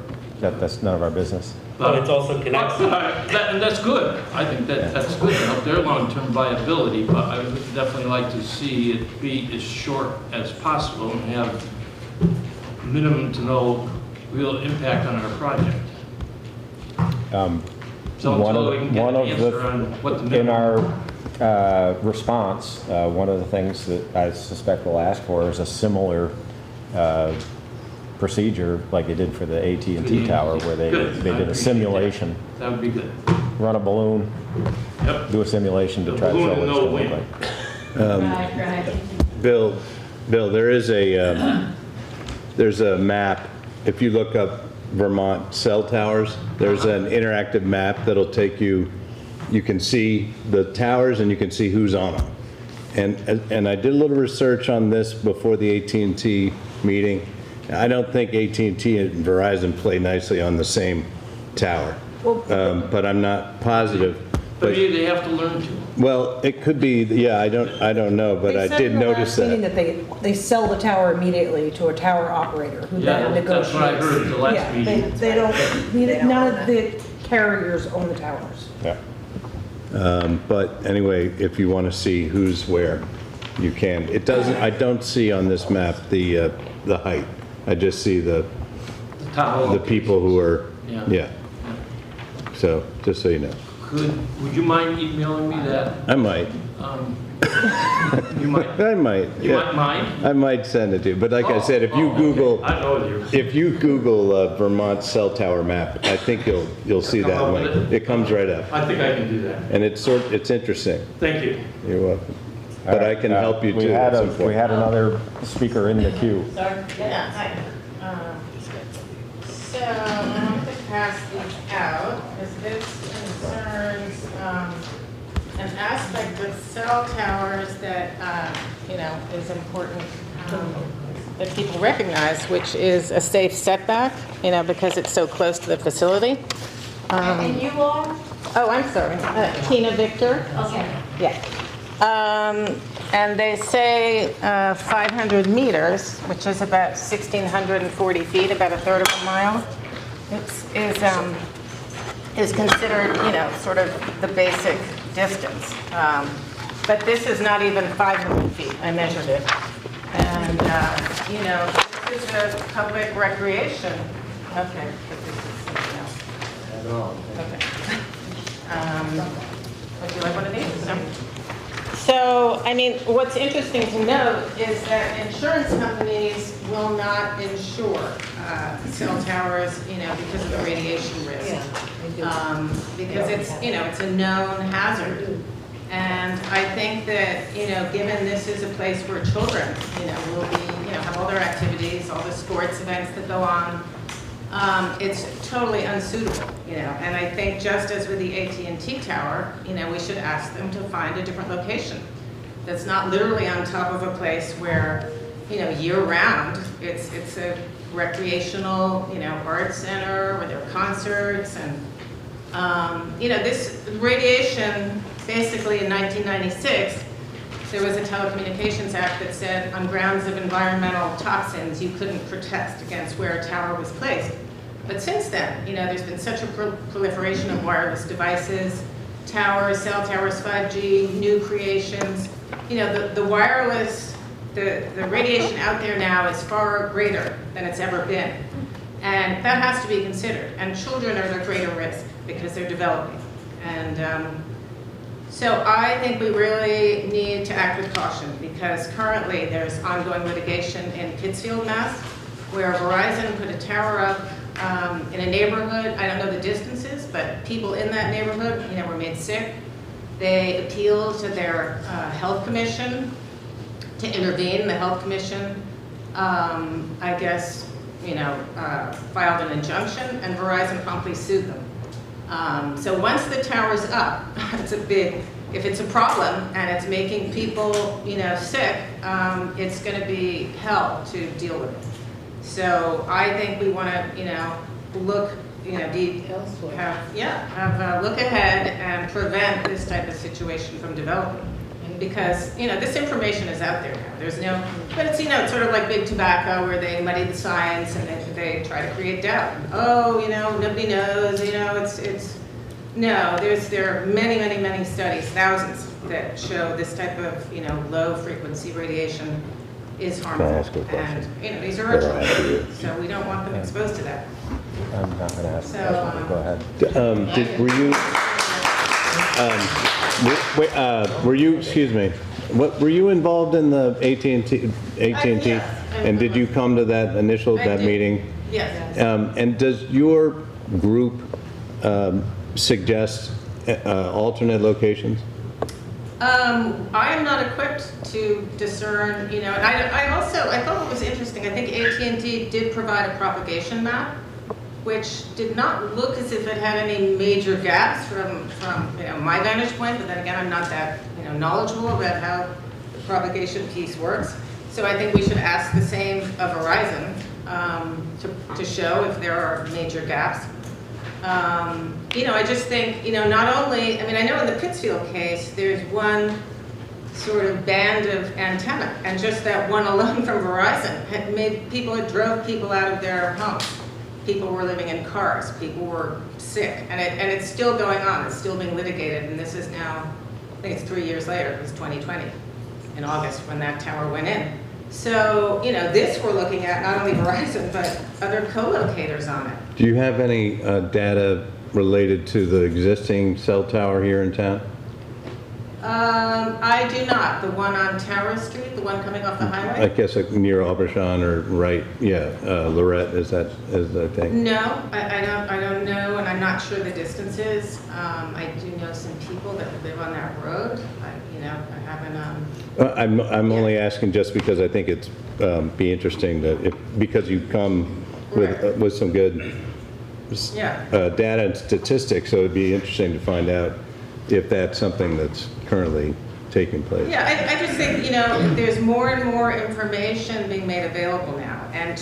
business. But it's also connected. And that's good. I think that's good to help their long-term viability, but I would definitely like to see it be as short as possible and have minimum to no real impact on our project. In our response, one of the things that I suspect we'll ask for is a similar procedure like they did for the AT&T tower, where they did a simulation. That would be good. Run a balloon, do a simulation to try to show what it's going to look like. Bill, there's a map. If you look up Vermont cell towers. There's an interactive map that'll take you, you can see the towers and you can see who's on them. And I did a little research on this before the AT&T meeting. I don't think AT&T and Verizon play nicely on the same tower, but I'm not positive. But maybe they have to learn to. Well, it could be, yeah, I don't know, but I did notice They said in the last that. meeting that they sell the tower immediately to a tower operator who Yeah, then negotiates. that's what I heard at the last Yeah, meeting. They don't, none of the carriers own the towers. Yeah. But anyway, if you want to see who's where, you can. It doesn't, I don't see on this map the height. I just see the people who are, yeah. So, just so you know. Would you mind emailing me that? I might. You might. I might. You yeah. might mind? I might send it to you, but like I said, if you Google, I know you. if you Google Vermont cell tower map, I think you'll see Come that up link. with It comes right up, I think I can do that. and it's interesting. Thank you. You're welcome. But I can help you too. We had at some point. we had another speaker in the queue. Yeah, hi. So I want to pass these out, because this concerns an aspect of cell towers that, is important that people recognize, which is a safe setback, because it's so close to the facility. And you are? Oh, I'm sorry, Tina Victor. Okay. Yeah. And they say 500 meters, which is about 1,640 feet, about a third of a mile, is considered, sort of the basic distance. But this is not even 500 feet. I measured it. And, this is a public recreation. Okay, but this is something else. Okay. Would you like one of these? No? So, what's interesting to note is that insurance companies will not insure cell towers, because of the radiation risk. Because it's a known hazard. And I think that, given this is a place where children, will be, have all their activities, all the sports events that go on, it's totally unsuitable, and I think just as with the AT&T tower, we should ask them to find a different location that's not literally on top of a place where, year-round, it's a recreational, art center where there are concerts, and, this radiation, basically in 1996, there was a Telecommunications Act that said on grounds of environmental toxins, you couldn't protest against where a tower was placed. But since then, there's been such a proliferation of wireless devices, towers, cell towers, 5G, new creations. The wireless, the radiation out there now is far greater than it's ever been. And that has to be considered. And children are at greater risk because they're developing. And so I think we really need to act with caution, because currently there's ongoing litigation in Pittsfield, Mass, where Verizon put a tower up in a neighborhood. I don't know the distances, but people in that neighborhood, were made sick. They appealed to their health commission to intervene. The health commission, I guess, filed an injunction, and Verizon promptly sued them. So once the tower's up, if it's a problem and it's making people, sick, it's going to be hell to deal with it. So I think we want to, look, have a look ahead and prevent this type of situation from developing. Because, this information is out there now. There's no, but it's, it's sort of like big tobacco where they muddy the science and they try to create doubt. Oh, nobody knows, no, there are many, many, many studies, thousands, that show this type of, low frequency radiation is harmful. Can I ask a question? And, these are our children, so we don't want them exposed to that. I'm not going to ask So, a question, go ahead. Were you, excuse me, were you involved in the AT&T? Yes. And did you come to that I did. meeting? Yes. And does your group suggest alternate locations? I am not equipped to discern, and I thought it was interesting, I think AT&T did provide a propagation map, which did not look as if it had any major gaps from my vantage point, but then again, I'm not that, knowledgeable about how the propagation piece works. So I think we should ask the same of Verizon, to show if there are major gaps. I just think, not only, I know in the Pittsfield case, there's one sort of band of antenna, and just that one alone from Verizon had drove people out of their homes. People were living in cars, people were sick, and it's still going on, it's still being litigated, and this is now, I think it's 3 years later, it was 2020, in August, when that tower went in. So, this we're looking at, not only Verizon, but other co-locators on it. Do you have any data related to the existing cell tower here in town? I do not. The one on Tower Street, the one coming off the I highway? guess like near Aubuchon or right, Lorette, is I think. No, I don't know, and I'm not sure the distances. I do know some people that live on that road. I haven't. I'm only asking just because I think it's be interesting that because you come with some good data and statistics, so it'd be interesting to find out if that's something that's currently taking place. Yeah, I just think, there's more and more information being made available now. And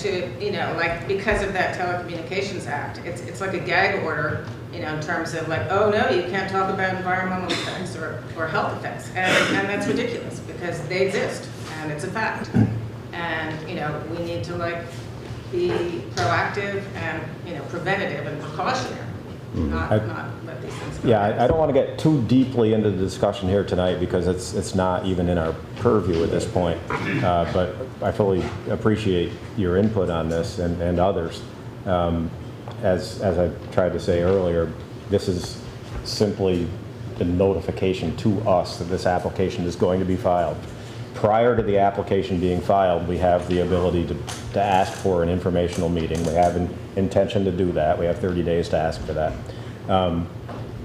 because of that Telecommunications Act, it's like a gag order, in terms of oh no, you can't talk about environmental effects or health effects. And that's ridiculous because they exist and it's a fact. And, we need to be proactive and, preventative and precautionary, not let these things go. Yeah, I don't want to get too deeply into the discussion here tonight because it's not even in our purview at this point. But I fully appreciate your input on this and others. As I tried to say earlier, this is simply the notification to us that this application is going to be filed. Prior to the application being filed, we have the ability to ask for an informational meeting. We have an intention to do that. We have 30 days to ask for that.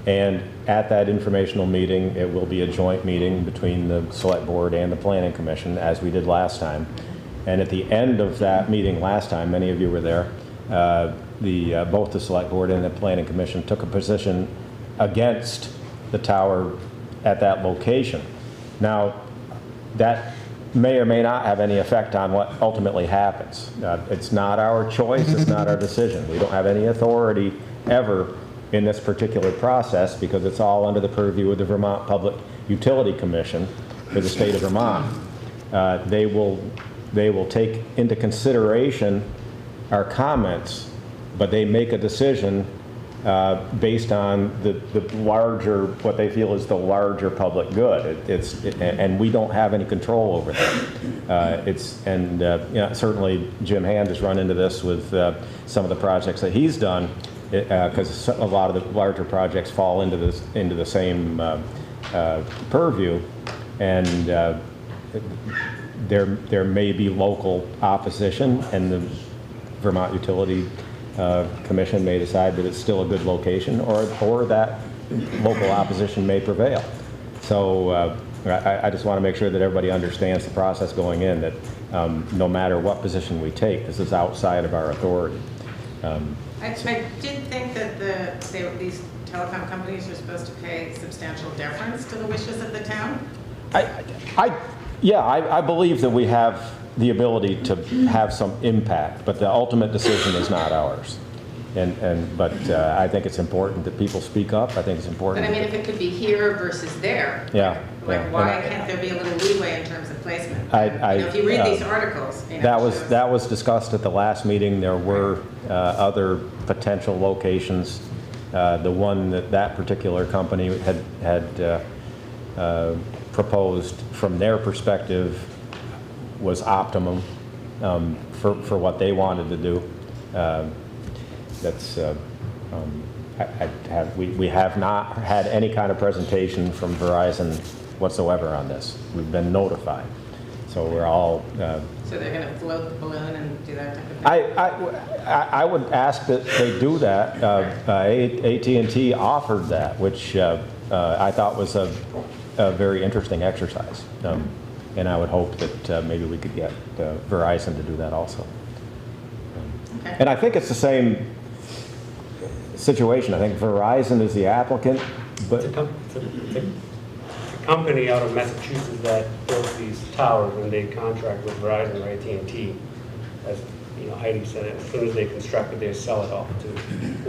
And at that informational meeting, it will be a joint meeting between the Select Board and the Planning Commission, as we did last time. And at the end of that meeting last time, many of you were there, both the Select Board and the Planning Commission took a position against the tower at that location. Now, that may or may not have any effect on what ultimately happens. It's not our choice, it's not our decision. We don't have any authority ever in this particular process because it's all under the purview of the Vermont Public Utility Commission for the state of Vermont. They will take into consideration our comments, but they make a decision based on the larger, what they feel is the larger public good. And we don't have any control over that. Certainly Jim Hand has run into this with some of the projects that he's done, because a lot of the larger projects fall into the same purview, and there may be local opposition, and the Vermont Utility Commission may decide that it's still a good location, or that local opposition may prevail. So I just want to make sure that everybody understands the process going in, that no matter what position we take, this is outside of our authority. I did think that these telecom companies are supposed to pay substantial deference to the wishes of the town. I believe that we have the ability to have some impact, but the ultimate decision is not ours. But I think it's important that people speak up. I think it's important. But if it could be here versus there, why can't there be a little leeway in terms of placement? If you read these articles, that was discussed at the last meeting. There were other potential locations. The one that particular company had proposed from their perspective was optimum for what they wanted to do. We have not had any kind of presentation from Verizon whatsoever on this. We've been notified, so we're all. So they're going to float the balloon and do that type of thing? I would ask that they do that. AT&T offered that, which I thought was a very interesting exercise. And I would hope that maybe we could get Verizon to do that also. Okay. And I think it's the same situation. I think Verizon is the applicant, but It's a company out of Massachusetts that built these towers, and they contract with Verizon or AT&T. As Heidi said, as soon as they construct it, they sell it off to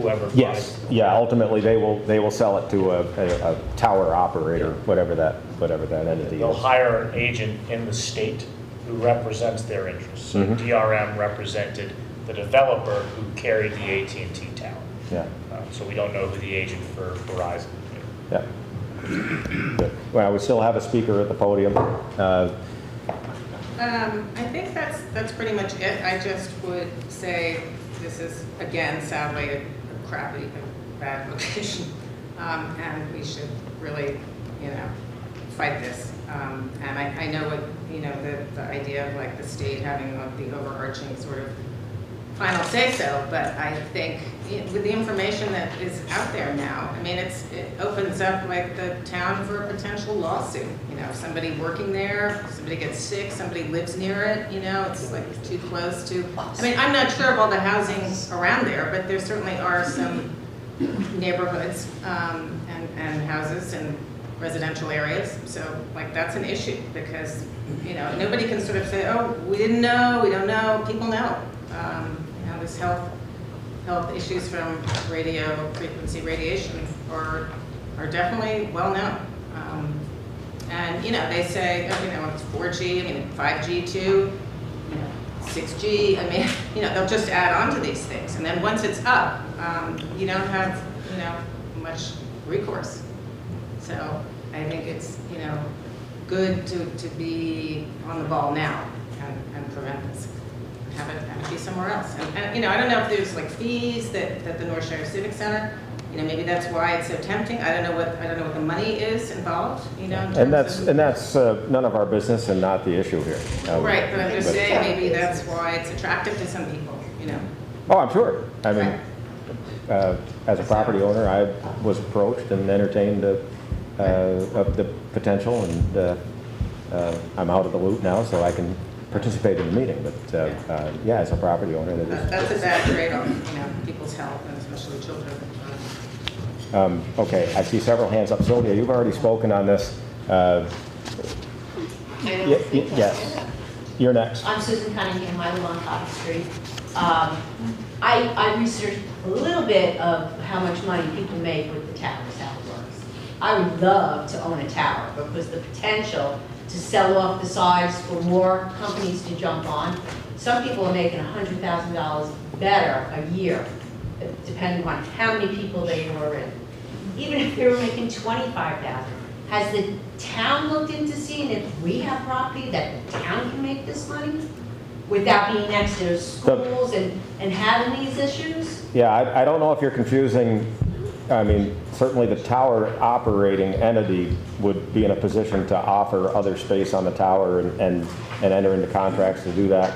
whoever buys yes, it. yeah, ultimately they will sell it to a tower operator, whatever that entity They'll is. hire an agent in the state who represents their interests. So Mhm. DRM represented the developer who carried the AT&T tower. Yeah, So we don't know who the agent for Verizon is. yeah. Good. Well, we still have a speaker at the podium. I think that's pretty much it. I just would say this is, again, sadly, a crappy, a bad location. And we should really, fight this. And I know what, the idea of like the state having the overarching sort of final say-so, but I think with the information that is out there now, I mean, it opens up like the town for a potential lawsuit. Somebody working there, somebody gets sick, somebody lives near it, it's like too close to. I mean, I'm not sure of all the housing around there, but there certainly are some neighborhoods and houses and residential areas. So like that's an issue because, nobody can sort of say, oh, we didn't know, we don't know, people know. This health issues from radio frequency radiation are definitely well known. And they say, it's 4G, I mean 5G too, 6G. I mean, they'll just add on to these things, and then once it's up, you don't have much recourse. So I think it's good to be on the ball now and prevent this. Have it be somewhere else. And I don't know if there's like fees that the North Shire Civic Center, maybe that's why it's so tempting. I don't know what the money is involved, in terms And that's of, none of our business and not the issue here. right, but I'm just saying maybe that's why it's attractive to some people, Oh, I'm sure. I mean, Right. as a property owner, I was approached and entertained of the potential, and I'm out of the loop now, so I can participate in the meeting. But yeah, as a property owner, That's a bad trade-off, people's health and especially children. Okay, I see several hands up. Sylvia, you've already spoken on this. Yes, you're next. I'm Susan Cunningham, I live on Cottage Street. I researched a little bit of how much money people make with the towers, how it works. I would love to own a tower because the potential to sell off the sides for more companies to jump on. Some people are making $100,000 better a year, depending on how many people they were in. Even if they were making $25,000, has the town looked into seeing if we have property that the town can make this money without being next to schools and having these issues? Yeah, I don't know if you're confusing. I mean, certainly the tower operating entity would be in a position to offer other space on the tower and enter into contracts to do that.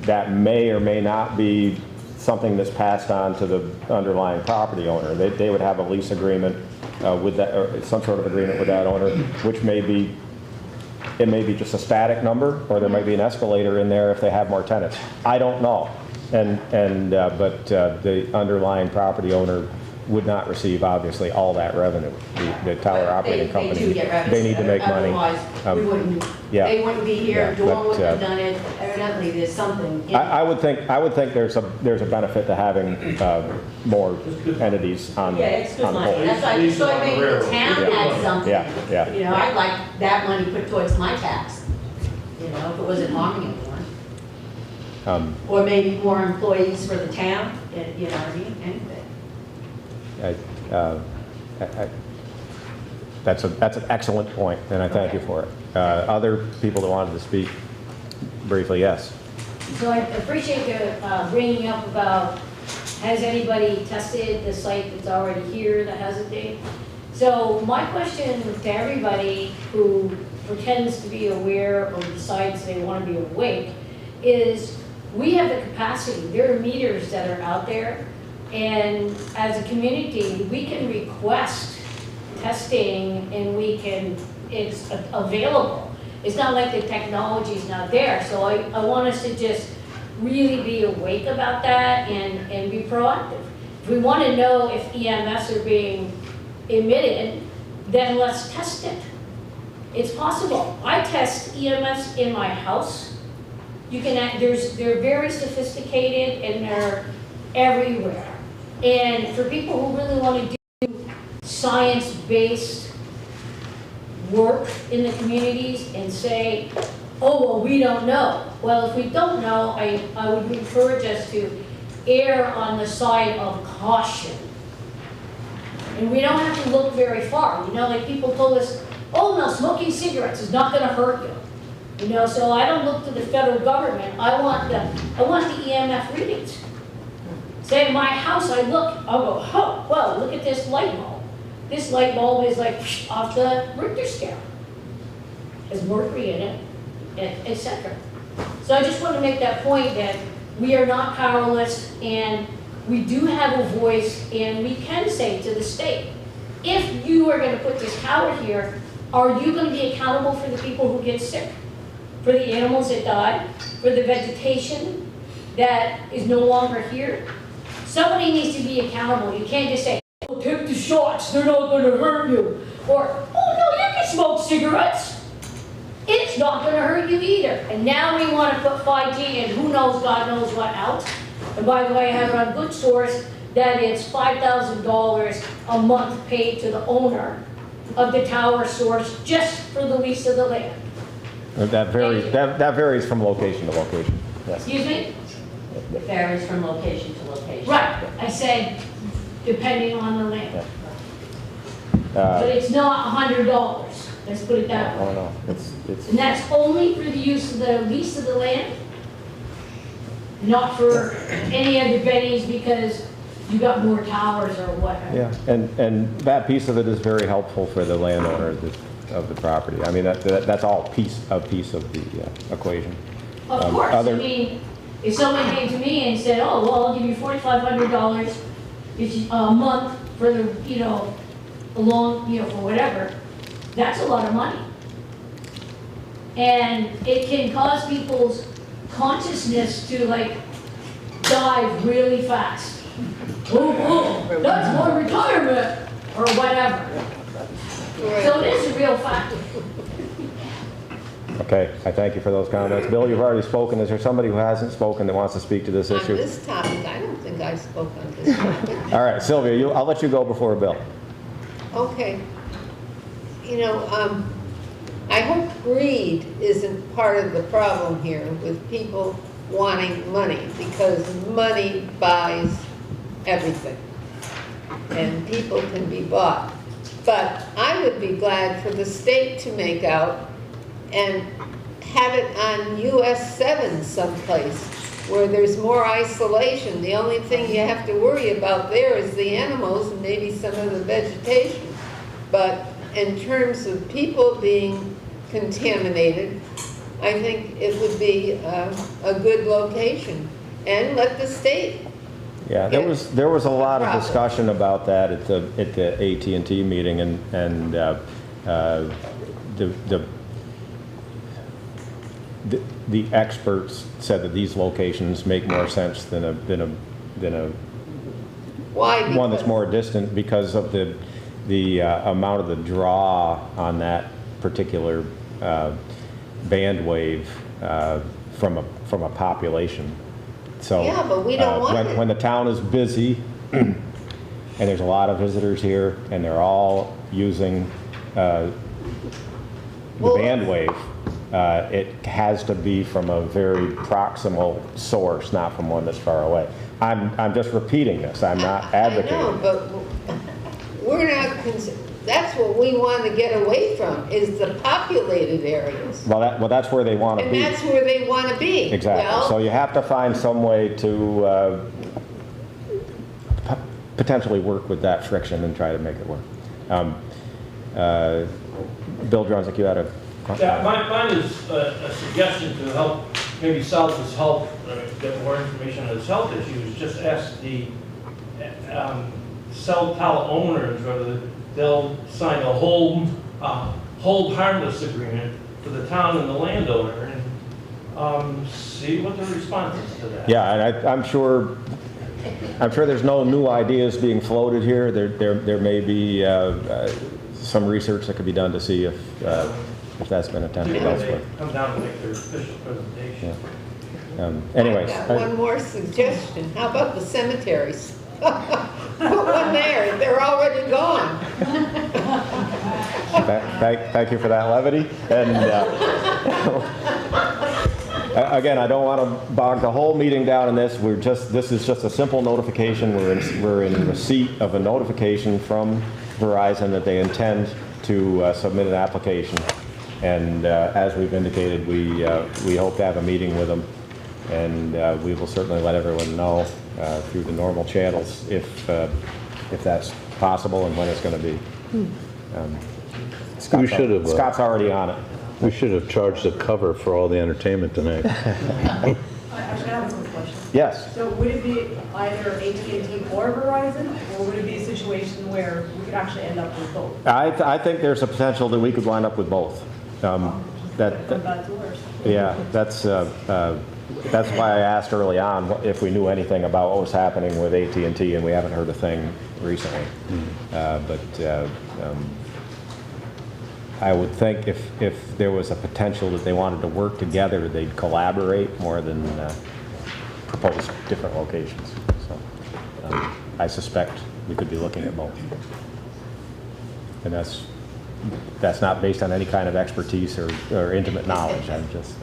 That may or may not be something that's passed on to the underlying property owner. They would have a lease agreement with that, or some sort of agreement with that owner, which may be, it may be just a static number, or there might be an escalator in there if they have more tenants. I don't know. But the underlying property owner would not receive, obviously, all that revenue. The tower operating company, They do get revenue. they need to make money. Otherwise, we wouldn't, yeah. they wouldn't be here, Yeah, Dawn but, wouldn't have done it. Evidently, there's something. I would think there's a benefit to having more entities on Yeah, it's good on the money. whole. That's why, so maybe the town had something. Yeah. I'd like that money put towards my tax, if it wasn't harming anyone. Or maybe more employees for the town, you know what I mean, anything. That's an excellent point, and I thank you for it. Other people that wanted to speak briefly, yes. So I appreciate you bringing up about, has anybody tested the site that's already here that has a date? So my question to everybody who pretends to be aware or decides they want to be awake is, we have the capacity, there are meters that are out there, and as a community, we can request testing and it's available. It's not like the technology's not there, so I want us to just really be awake about that and be proactive. if we want to know if EMS are being emitted, then let's test it. It's possible. I test EMS in my house. You can, they're very sophisticated and they're everywhere. And for people who really want to do science-based work in the communities and say, oh, well, we don't know. Well, if we don't know, I would encourage us to err on the side of caution. And we don't have to look very far. You know, like people told us, oh, no, smoking cigarettes is not going to hurt you. You know, so I don't look to the federal government. I want the EMF readings. Say in my house, I'll go, oh, well, look at this light bulb. This light bulb is like off the Richter scale. Has mercury in it, etc. So I just want to make that point that we are not powerless and we do have a voice, and we can say to the state, if you are going to put this tower here, are you going to be accountable for the people who get sick? For the animals that die? For the vegetation that is no longer here? Somebody needs to be accountable. You can't just say, oh, take the shots, they're not going to hurt you. Or, oh no, you can smoke cigarettes. It's not going to hurt you either. And now we want to put 5G and who knows, God knows what out. And by the way, I have it on good source that it's $5,000 a month paid to the owner of the tower source just for the lease of the land. That varies from location to location. Yes. Excuse me? It varies from location to location. Right. I said depending on the land. Yeah. But it's not $100. Let's put it that way. Oh, no. It's And that's only for the use of the lease of the land, not for any other bennies because you got more towers or whatever. Yeah, and that piece of it is very helpful for the landowner of the property. I mean, that's all a piece of the equation. Of course. I mean, if someone came to me and said, oh, well, I'll give you $4,500 a month for the, for whatever, that's a lot of money. And it can cause people's consciousness to dive really fast. Oh, that's my retirement, or whatever. So it is a real factor. Okay, I thank you for those comments. Bill, you've already spoken. Is there somebody who hasn't spoken that wants to speak to this issue? On this topic, I don't think I spoke on this topic. All right, Sylvia, I'll let you go before Bill. Okay. I hope greed isn't part of the problem here with people wanting money, because money buys everything and people can be bought. But I would be glad for the state to make out and have it on US 7 someplace where there's more isolation. The only thing you have to worry about there is the animals and maybe some of the vegetation. But in terms of people being contaminated, I think it would be a good location. And let the state. Yeah, there was a lot of discussion about that at the AT&T meeting, and the experts said that these locations make more sense than a Why? one that's more distant because of the amount of the draw on that particular band wave from a population. So yeah, but we don't want it. When the town is busy and there's a lot of visitors here and they're all using the band wave, it has to be from a very proximal source, not from one that's far away. I'm just repeating this. I'm not advocating. I know, but we're not. That's what we want to get away from, is the populated areas. Well, that's where they want to be. And that's where they want to be. Exactly. Well, so you have to find some way to potentially work with that friction and try to make it work. Bill Jones, like you had a question. Yeah, mine is a suggestion to help, maybe solve this health, get more information on this health issues. Just ask the cell tower owners whether they'll sign a hold harmless agreement for the town and the landowner, and see what the response is to that. Yeah, and I'm sure I'm sure there's no new ideas being floated here. There may be some research that could be done to see if that's been attempted elsewhere. Come down and make their official presentation. Anyways. I got one more suggestion. How about the cemeteries? Put one there. They're already gone. Thank you for that levity. And again, I don't want to bog the whole meeting down in this. This is just a simple notification. We're in receipt of a notification from Verizon that they intend to submit an application. And as we've indicated, we hope to have a meeting with them. And we will certainly let everyone know through the normal channels if that's possible and when it's going to be. Scott's already on it. We should have charged a cover for all the entertainment tonight. I have a quick question. Yes. So would it be either AT&T or Verizon, or would it be a situation where we could actually end up with both? I think there's a potential that we could wind up with both. From bad to worse. Yeah, that's why I asked early on if we knew anything about what was happening with AT&T, and we haven't heard a thing recently. I would think if there was a potential that they wanted to work together, they'd collaborate more than propose different locations. So I suspect we could be looking at both. And that's not based on any kind of expertise or intimate knowledge. I'm just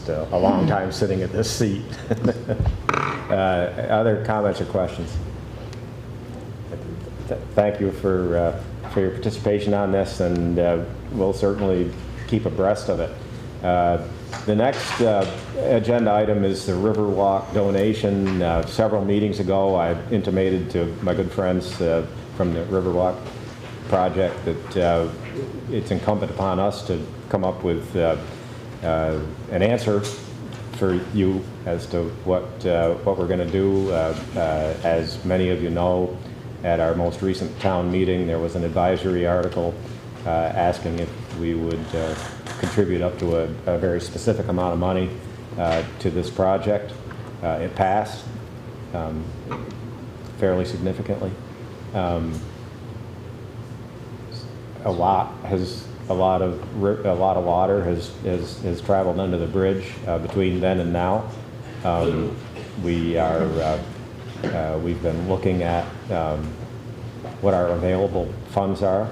a long time sitting at this seat. Other comments or questions? Thank you for your participation on this, and we'll certainly keep abreast of it. The next agenda item is the Riverwalk donation. Several meetings ago, I intimated to my good friends from the Riverwalk project that it's incumbent upon us to come up with an answer for you as to what we're going to do. As many of you know, at our most recent town meeting, there was an advisory article asking if we would contribute up to a very specific amount of money to this project. It passed fairly significantly. A lot of water has traveled under the bridge between then and now. We've been looking at what our available funds are,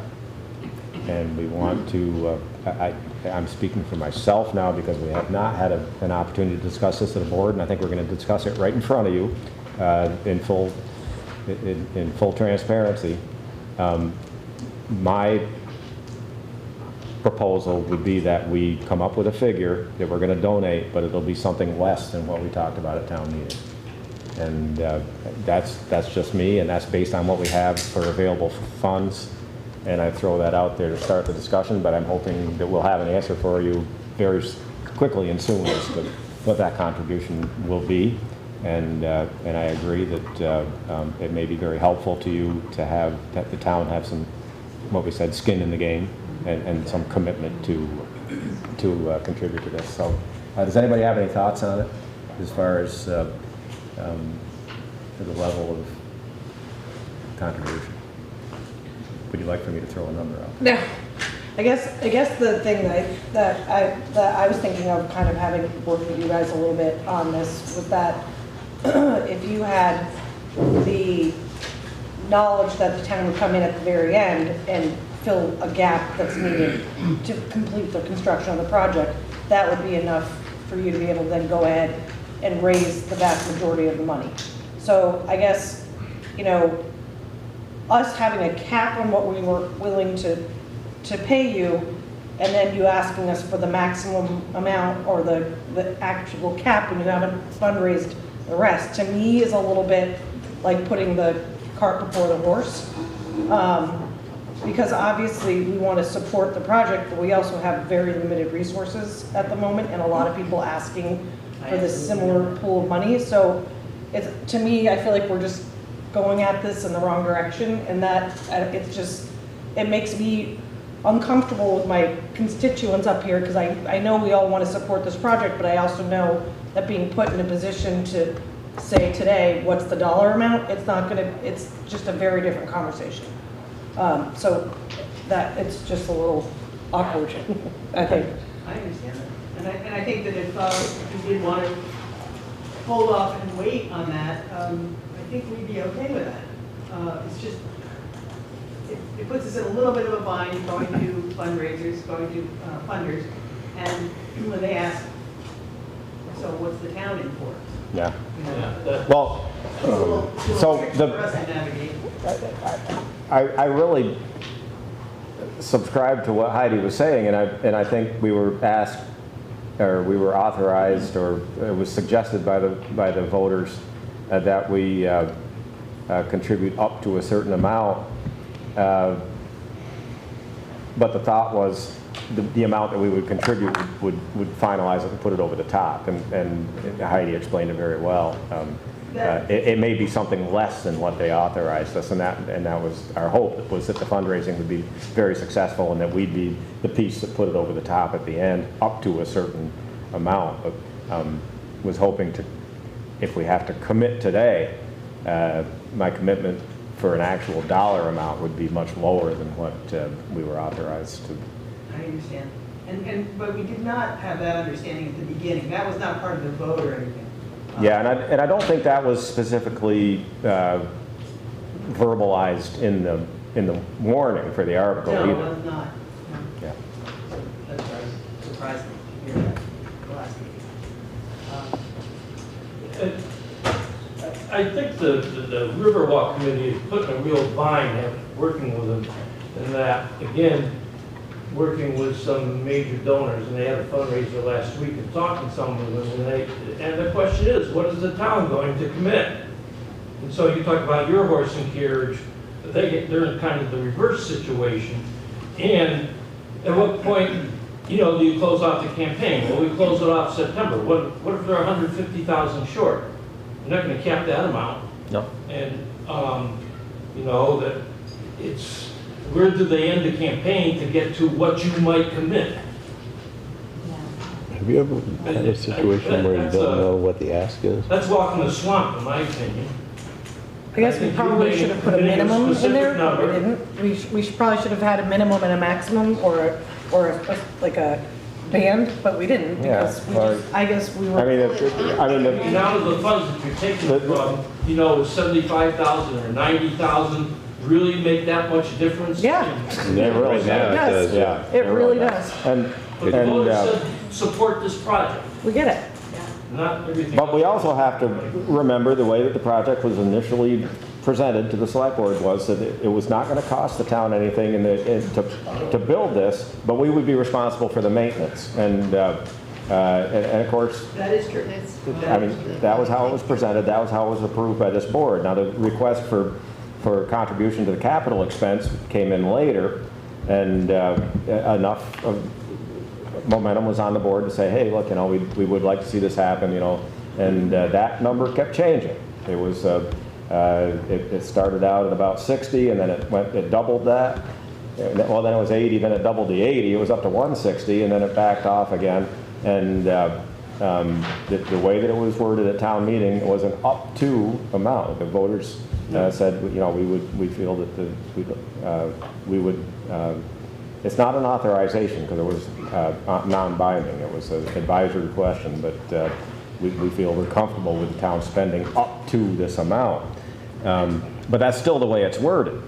and we want to. I'm speaking for myself now because we have not had an opportunity to discuss this at the board, and I think we're going to discuss it right in front of you in full transparency. My proposal would be that we come up with a figure that we're going to donate, but it'll be something less than what we talked about at town meeting. And that's just me, and that's based on what we have for available funds. And I throw that out there to start the discussion, but I'm hoping that we'll have an answer for you very quickly and soon as to what that contribution will be. And I agree that it may be very helpful to you to have the town have some, what we said, skin in the game and some commitment to contribute to this. So does anybody have any thoughts on it as far as the level of contribution? Would you like for me to throw a number out? No. I guess the thing that I was thinking of, kind of having worked with you guys a little bit on this, was that if you had the knowledge that the town would come in at the very end and fill a gap that's needed to complete the construction of the project, that would be enough for you to be able to then go ahead and raise the vast majority of the money. So I guess, us having a cap on what we were willing to pay you, and then you asking us for the maximum amount or the actual cap when you haven't fundraised the rest, to me is a little bit like putting the cart before the horse. Because obviously we want to support the project, but we also have very limited resources at the moment, and a lot of people asking for this similar pool of money. So to me, I feel like we're just going at this in the wrong direction, and that it makes me uncomfortable with my constituents up here, because I know we all want to support this project, but I also know that being put in a position to say today, what's the dollar amount, it's not gonna, it's just a very different conversation. So that, it's just a little awkward, I think. I understand that. And I think that if you did want to hold off and wait on that, I think we'd be okay with that. It's just, it puts us in a little bit of a bind going to fundraisers, going to funders, and when they ask, so what's the town in for? Yeah. Yeah. Well, It's a little so tricky the, for us to navigate. I really subscribe to what Heidi was saying, and I think we were asked, or we were authorized, or it was suggested by the voters that we contribute up to a certain amount. But the thought was the amount that we would contribute would finalize it and put it over the top, and Heidi explained it very well. It may be something less than what they authorized us, and that was our hope, was that the fundraising would be very successful and that we'd be the piece that put it over the top at the end, up to a certain amount. But was hoping to, if we have to commit today, my commitment for an actual dollar amount would be much lower than what we were authorized to. I understand. But we did not have that understanding at the beginning. That was not part of the vote or anything. Yeah, and I don't think that was specifically verbalized in the warning for the article either. No, it was not. No. Yeah. That's why I was surprised to hear that the last meeting. I think the Riverwalk Committee is put in a real bind working with them, and that, again, working with some major donors, and they had a fundraiser last week and talking to some of them, and the question is, what is the town going to commit? And so you talk about your horse and carriage, they're in kind of the reverse situation, and at what point, do you close off the campaign? Well, we close it off September. What if they're 150,000 short? You're not going to cap that amount. No. And, that it's, where do they end the campaign to get to what you might commit? Have you ever had a situation where you don't know what the ask is? That's walking the swamp, in my opinion. I guess we probably should have put a minimum in there, but we didn't. We probably should have had a minimum and a maximum, or like a band, but we didn't, because I guess we were. Now the funds that you're taking from, is 75,000 or 90,000, really make that much difference? Yeah. It really does. Yeah. It really does. But the voters said, support this project. We get it. Not everything. But we also have to remember the way that the project was initially presented to the select board was that it was not going to cost the town anything to build this, but we would be responsible for the maintenance. And of course, That is true. that was how it was presented. That was how it was approved by this board. Now, the request for contribution to the capital expense came in later, and enough of momentum was on the board to say, hey, look, we would like to see this happen, and that number kept changing. It was, it started out at about 60, and then it doubled that. Well, then it was 80, then it doubled to 80. It was up to 160, and then it backed off again. And the way that it was worded at town meeting, it was an up to amount. The voters said, we feel that we would. It's not an authorization because it was non-binding. It was an advisory question, but we feel we're comfortable with the town spending up to this amount. But that's still the way it's worded.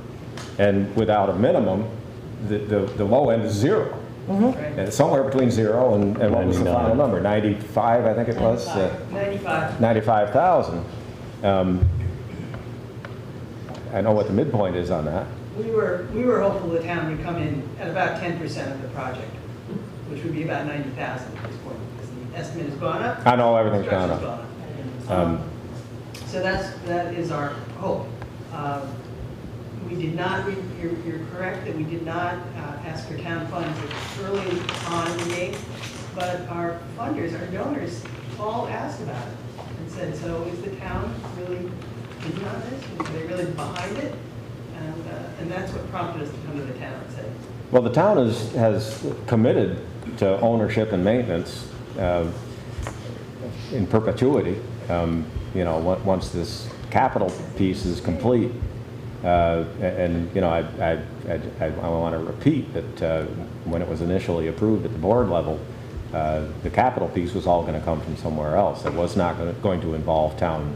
And without a minimum, the low end is 0. Mm-hmm. And somewhere between 0 and what was the final number? 95, I think it was? 95. 95,000. I know what the midpoint is on that. We were hopeful the town would come in at about 10% of the project, which would be about 90,000 at this point, because the estimate has gone up. I know everything's gone Construction's up. So that is our hope. We did not, you're correct that we did not ask for town funds early on in the game, but our funders, our donors, all asked about it and said, so is the town really in on this? Are they really behind it? And that's what prompted us to come to the town and say. Well, the town has committed to ownership and maintenance in perpetuity. you know, once this capital piece is complete, and, you know, I want to repeat that when it was initially approved at the board level, the capital piece was all going to come from somewhere else. It was not going to involve town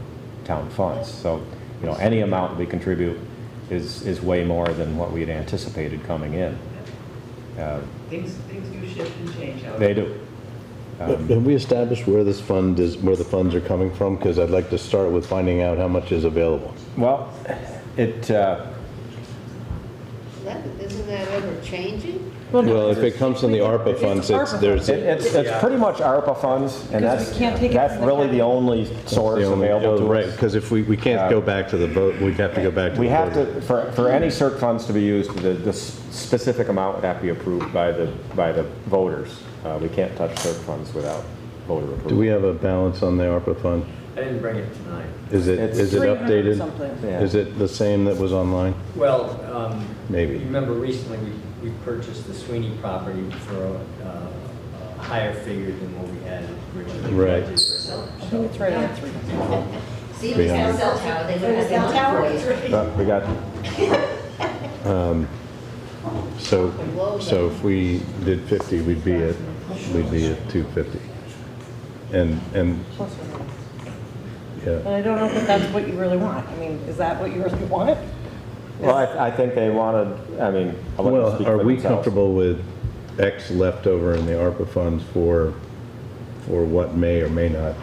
funds. So, you know, any amount that we contribute is way more than what we had anticipated coming in. Things do shift and change, however. They do. Have we established where this fund is, where the funds are coming from? Because I'd like to start with finding out how much is available. Well, it, Isn't that ever changing? Well, if it comes from the ARPA funds, it's pretty much ARPA funds, and Because we can't take it that's from the really the county. only source available to us. Right, because if we can't go back to the vote, we'd have to go back to the We have voter. to, for any CERT funds to be used, the specific amount would have to be approved by the voters. We can't touch CERT funds without voter approval. Do we have a balance on the ARPA fund? I didn't bring it tonight. Is it updated? something. Yeah. Is it the same that was online? Well, Maybe. you remember recently we purchased the Sweeney property for a higher figure than what we had originally Right. budgeted. I think it's right on 300. See, if we had a cell tower, they would have Cell tower? employees. We got, So if we did 50, we'd be at 250. And, yeah. And I don't know if that's what you really want. I mean, is that what you really wanted? well, I think they wanted, I mean, I'll let them Well, speak are for we themselves. comfortable with X left over in the ARPA funds for what may or may not?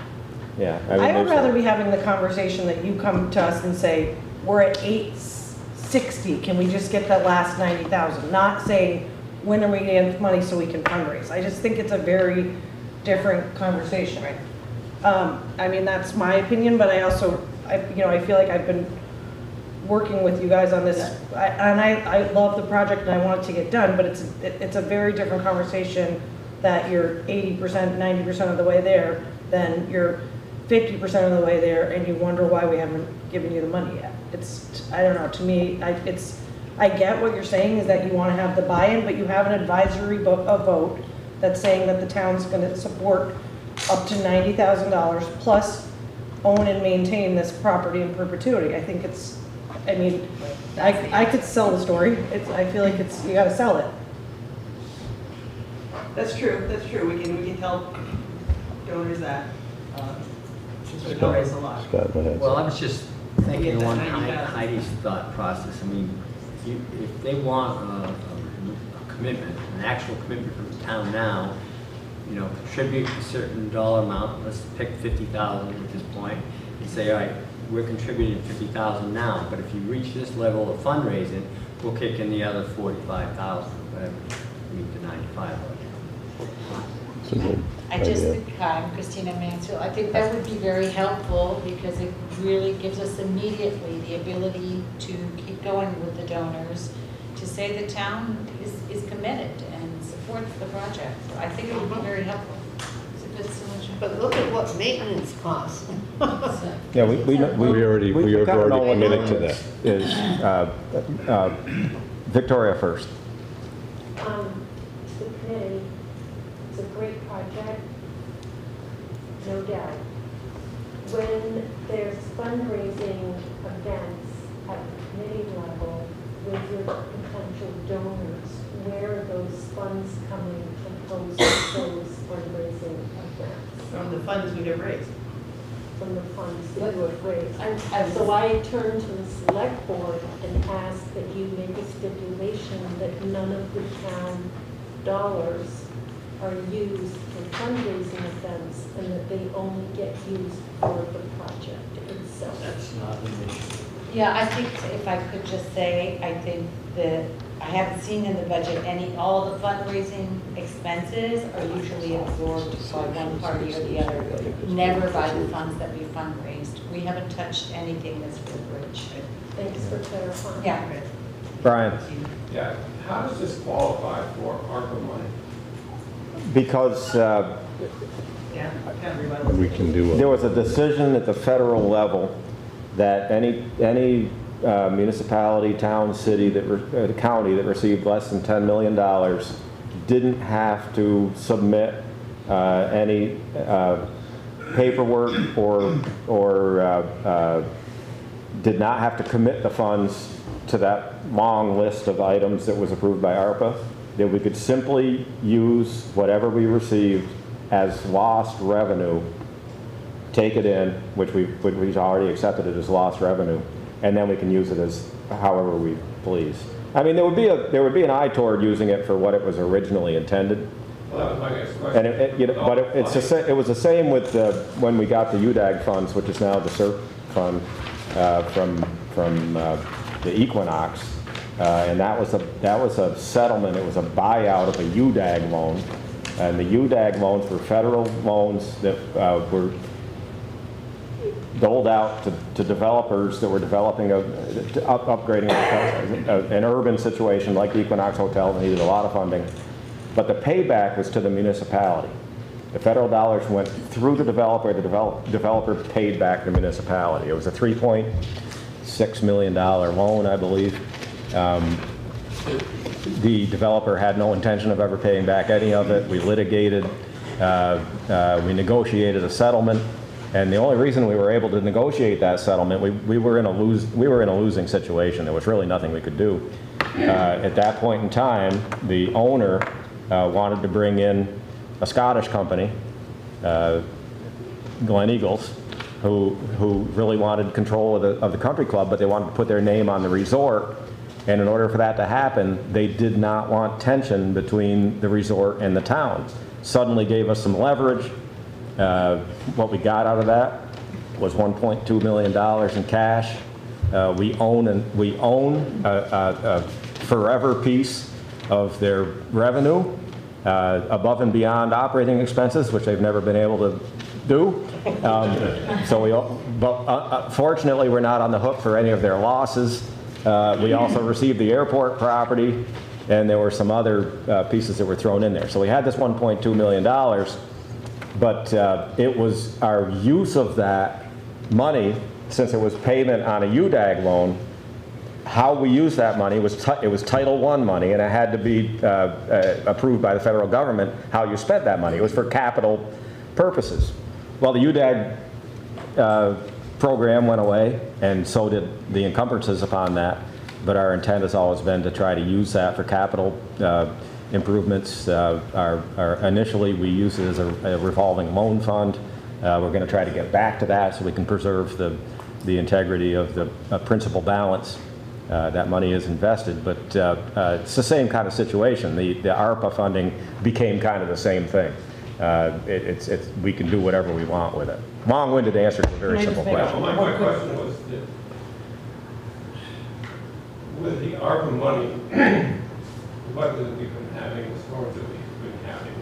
Yeah. I would there's- rather be having the conversation that you come to us and say, we're at 860, can we just get that last 90,000? Not saying, when are we gonna get money so we can fundraise? I just think it's a very different conversation. I mean, that's my opinion, but I also, I feel like I've been working with you guys on this, I love the project and I want it to get done, but it's a very different conversation that you're 80%, 90% of the way there, than you're 50% of the way there, and you wonder why we haven't given you the money yet. I don't know, to me, I get what you're saying, is that you want to have the buy-in, but you have an advisory vote that's saying that the town's going to support up to $90,000 plus own and maintain this property in perpetuity. I think I could sell the story. I feel like you got to sell it. That's true. We can tell donors that, since we donate a lot. Scott, go ahead. Well, I was just thinking Get that along 90,000. Heidi's thought process. I mean, if they want a commitment, an actual commitment from the town now, you know, contribute a certain dollar amount, let's pick 50,000 at this point, and say, all right, we're contributing 50,000 now, but if you reach this level of fundraising, we'll kick in the other 45,000, whatever, meet the 95 budget. It's a good I just idea. think, hi, I'm Christina Mansfield. I think that would be very helpful because it really gives us immediately the ability to keep going with the donors, to say the town is committed and supports the project. So I think it would be very helpful. It's a good solution. But look at what maintenance costs. Yeah, we already kinda know what committed to maintenance is. Victoria first. The committee, it's a great project, no doubt. When there's fundraising events at the committee level with your potential donors, where are those funds coming to host those fundraising events? From the funds we have raised. From the funds that you have raised. And so I turn to the select board and ask that you make a stipulation that none of the town dollars are used for fundraising events and that they only get used for the project itself. That's not an issue. Yeah, I think if I could just say, I think that I haven't seen in the budget all the fundraising expenses are usually absorbed by one party or the other, never by the funds that we fundraised. We haven't touched anything that's for the bridge. Thanks for clarifying. Yeah. Brian. Yeah, how does this qualify for ARPA money? Because Yeah, town revitalization. We can do there was a decision at the federal level that any municipality, town, city, county that received less than $10 million didn't have to submit any paperwork or did not have to commit the funds to that long list of items that was approved by ARPA, that we could simply use whatever we received as lost revenue, take it in, which we've already accepted it as lost revenue, and then we can use it as however we please. I mean, there would be an eye toward using it for what it was originally intended. Well, that was my next question. And it was the same with when we got the UDAG funds, which is now the CERT fund from the Equinox, and that was a settlement. It was a buyout of a UDAG loan, and the UDAG loans were federal loans that were doled out to developers that were developing upgrading an urban situation like the Equinox Hotel that needed a lot of funding. But the payback was to the municipality. The federal dollars went through the developer paid back the municipality. It was a $3.6 million loan, I believe. The developer had no intention of ever paying back any of it. We litigated, we negotiated a settlement. And the only reason we were able to negotiate that settlement, we were in a losing situation. There was really nothing we could do. At that point in time, the owner wanted to bring in a Scottish company, Glen Eagles, who really wanted control of the country club, but they wanted to put their name on the resort. And in order for that to happen, they did not want tension between the resort and the town. Suddenly gave us some leverage. What we got out of that was $1.2 million in cash. We own a forever piece of their revenue, above and beyond operating expenses, which they've never been able to do. But fortunately, we're not on the hook for any of their losses. We also received the airport property, and there were some other pieces that were thrown in there. So we had this $1.2 million, but it was our use of that money, since it was payment on a UDAG loan. How we used that money was it was Title I money, and it had to be approved by the federal government how you spent that money. It was for capital purposes. Well, the UDAG program went away, and so did the encumbrances upon that. But our intent has always been to try to use that for capital improvements. Initially, we used it as a revolving loan fund. We're going to try to get back to that so we can preserve the integrity of the principal balance. That money is invested, but it's the same kind of situation. The ARPA funding became kind of the same thing. We can do whatever we want with it. Long-winded answer to a very simple question. My question was that with the ARPA money, what we've been having, the storms that we've been having,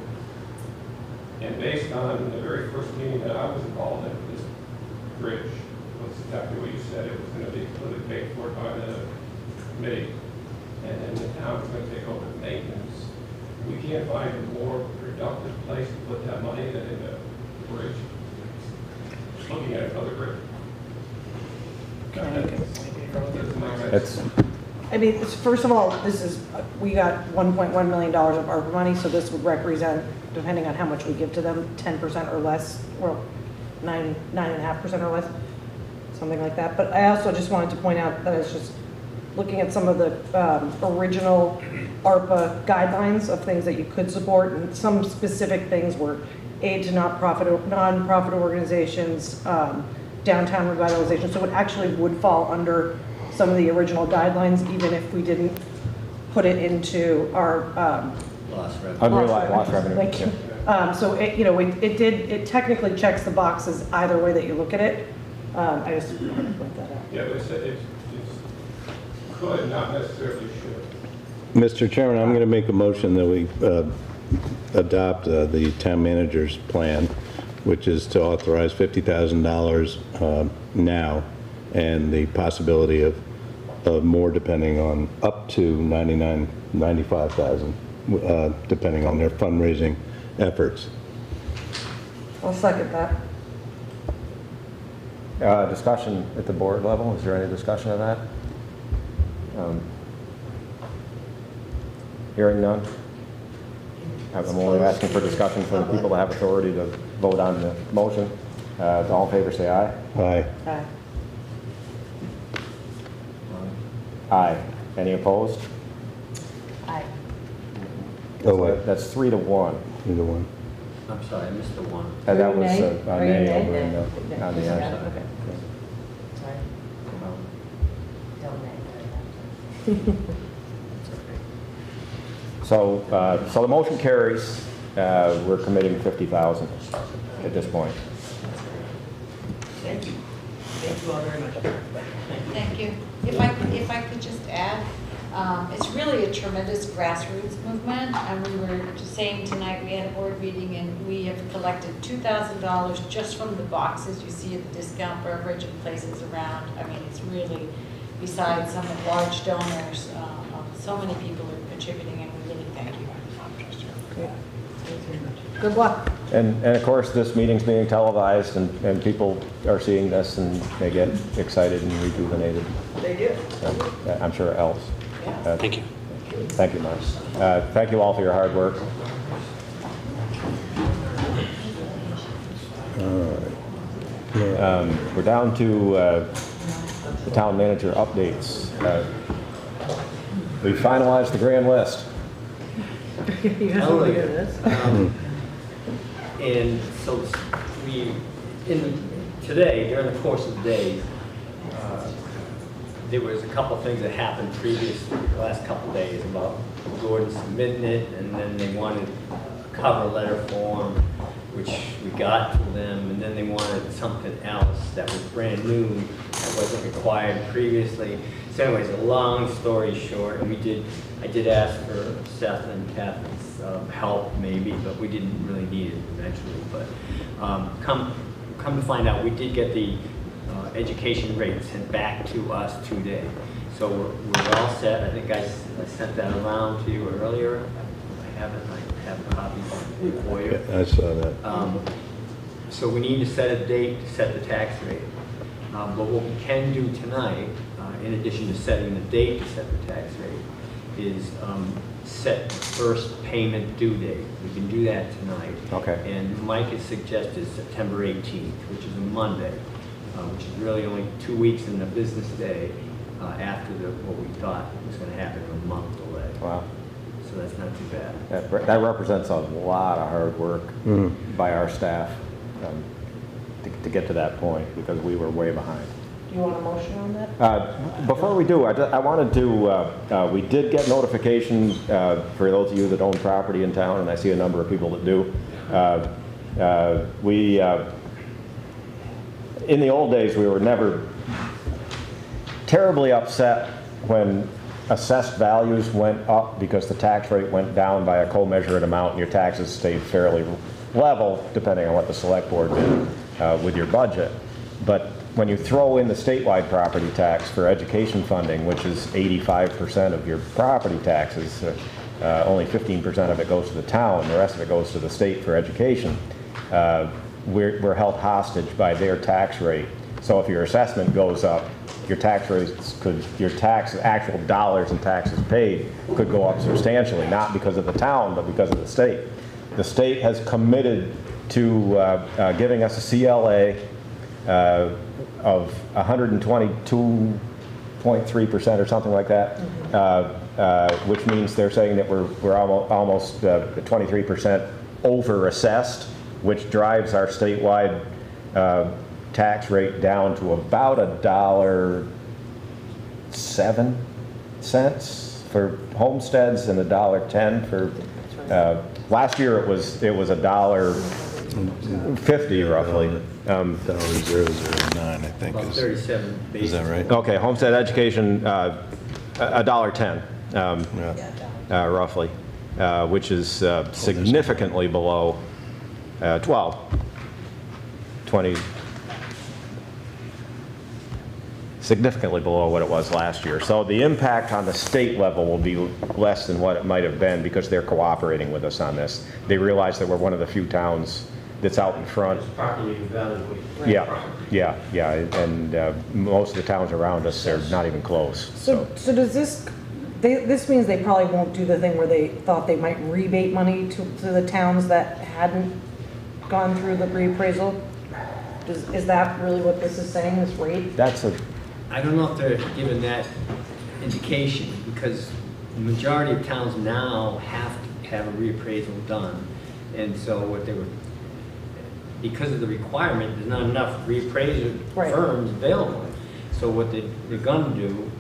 and based on the very first meeting that I was involved in, this bridge was exactly what you said. It was going to be completely paid for by the committee, and then the town was going to take over the maintenance. We can't find a more productive place to put that money than in the bridge. Looking at another bridge. I mean, first of all, we got $1.1 million of ARPA money, so this would represent, depending on how much we give to them, 10% or less, or 9.5% or less, something like that. But I also just wanted to point out that I was just looking at some of the original ARPA guidelines of things that you could support, and some specific things were aid to nonprofit organizations, downtown revitalization. So it actually would fall under some of the original guidelines, even if we didn't put it into our Lost revenue. Unrealized lost revenue. Thank you. So it technically checks the boxes either way that you look at it. I just wanted to point that out. Yeah, but it's could, not necessarily should. Mr. Chairman, I'm going to make a motion that we adopt the town manager's plan, which is to authorize $50,000 now, and the possibility of more, depending on up to $95,000, depending on their fundraising efforts. I'll second that. Discussion at the board level. Is there any discussion of that? Hearing none. I'm only asking for discussion for the people that have authority to vote on the motion. All in favor, say aye. Aye. Aye. Aye. Any opposed? Aye. Oh, wait. That's 3-1. Either one. I'm sorry, I missed the one. And that Are you was nay? a Are you nay nay? over Nay. on the Nay. end. Okay. Sorry. Don't make So, so the motion carries. We're committing 50,000 at this point. Thank you. Thank you all very much. Thank you. If I could just add, it's really a tremendous grassroots movement, and we were just saying tonight, we had a board meeting, and we have collected $2,000 just from the boxes you see at the discount beverage and places around. I mean, it's really, besides some large donors, so many people are contributing, and we really thank you. Great. Thanks very much. Good luck. And of course, this meeting's being televised, and people are seeing this, and they get excited and rejuvenated. They do. I'm sure else. Thank you. Thank you, Mark. Thank you all for your hard work. We're down to the town manager updates. We finalized the grand list. You guys want to hear this? And so today, during the course of the day, there was a couple things that happened the last couple of days about Gordon submitting it, and then they wanted a cover letter form, which we got to them, and then they wanted something else that was brand new, that wasn't required previously. So anyways, a long story short, I did ask for Seth and Kathy's help maybe, but we didn't really need it eventually. But come to find out, we did get the education rate sent back to us today. So we're all set. I think I sent that around to you earlier. I have a copy for you. I saw that. So we need to set a date to set the tax rate. But what we can do tonight, in addition to setting the date to set the tax rate, is set the first payment due date. We can do that tonight. Okay. And Mike has suggested September 18th, which is a Monday, which is really only 2 weeks in the business day after what we thought was going to happen, a month delay. Wow. So that's not too bad. That represents a lot of hard work by our staff to get to that point, because we were way behind. Do you want a motion on that? Before we do, I wanted to, we did get notification for those of you that own property in town, and I see a number of people that do. In the old days, we were never terribly upset when assessed values went up because the tax rate went down by a co-measured amount and your taxes stayed fairly level, depending on what the select board did with your budget. But when you throw in the statewide property tax for education funding, which is 85% of your property taxes, only 15% of it goes to the town, the rest of it goes to the state for education, we're held hostage by their tax rate. So if your assessment goes up, your tax rates actual dollars in taxes paid could go up substantially, not because of the town, but because of the state. The state has committed to giving us a CLA of 122.3% or something like that, which means they're saying that we're almost 23% over assessed, which drives our statewide tax rate down to about $1.07 for homesteads and $1.10 for. Last year it was $1.50 roughly. $1.009, I think. About 37 basis. Is that right? Okay, homestead education, $1.10 roughly, which is significantly below 20, significantly below what it was last year. So the impact on the state level will be less than what it might have been because they're cooperating with us on this. They realize that we're one of the few towns that's out in front. Properly evaluated. Yeah, and most of the towns around us are not even close. So does this means they probably won't do the thing where they thought they might rebate money to the towns that hadn't gone through the reappraisal? Is that really what this is saying, this rate? That's a, I don't know if they're given that indication, because the majority of towns now have to have a reappraisal done. And so what they were, because of the requirement, there's not enough reappraiser Right. firms available. So what they're gonna do,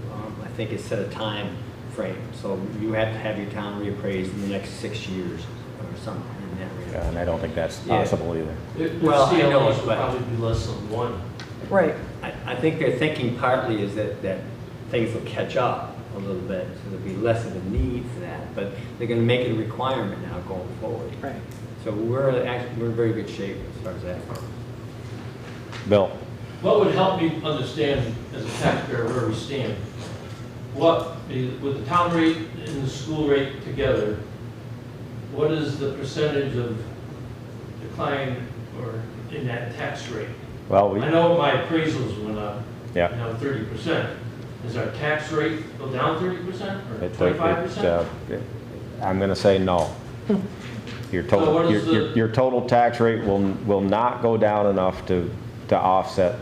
I think, is set a time frame. So you have to have your town reappraised in the next 6 years or something in that range. yeah, and I don't think that's Yeah. possible either. Well, I know, CLAs would but- probably be less than one. Right. I think they're thinking partly is that things will catch up a little bit, so there'll be less of a need for that, but they're gonna make it a requirement now going forward. Right. So we're in very good shape as far as that goes. Bill? What would help me understand as a taxpayer where we stand? With the town rate and the school rate together, what is the percentage of decline or in that tax rate? Well, I know my appraisals went up, Yeah. 30%. Is our tax rate go down 30% or It- 25%? I'm going to say no. Your So what total, is the- your total tax rate will not go down enough to offset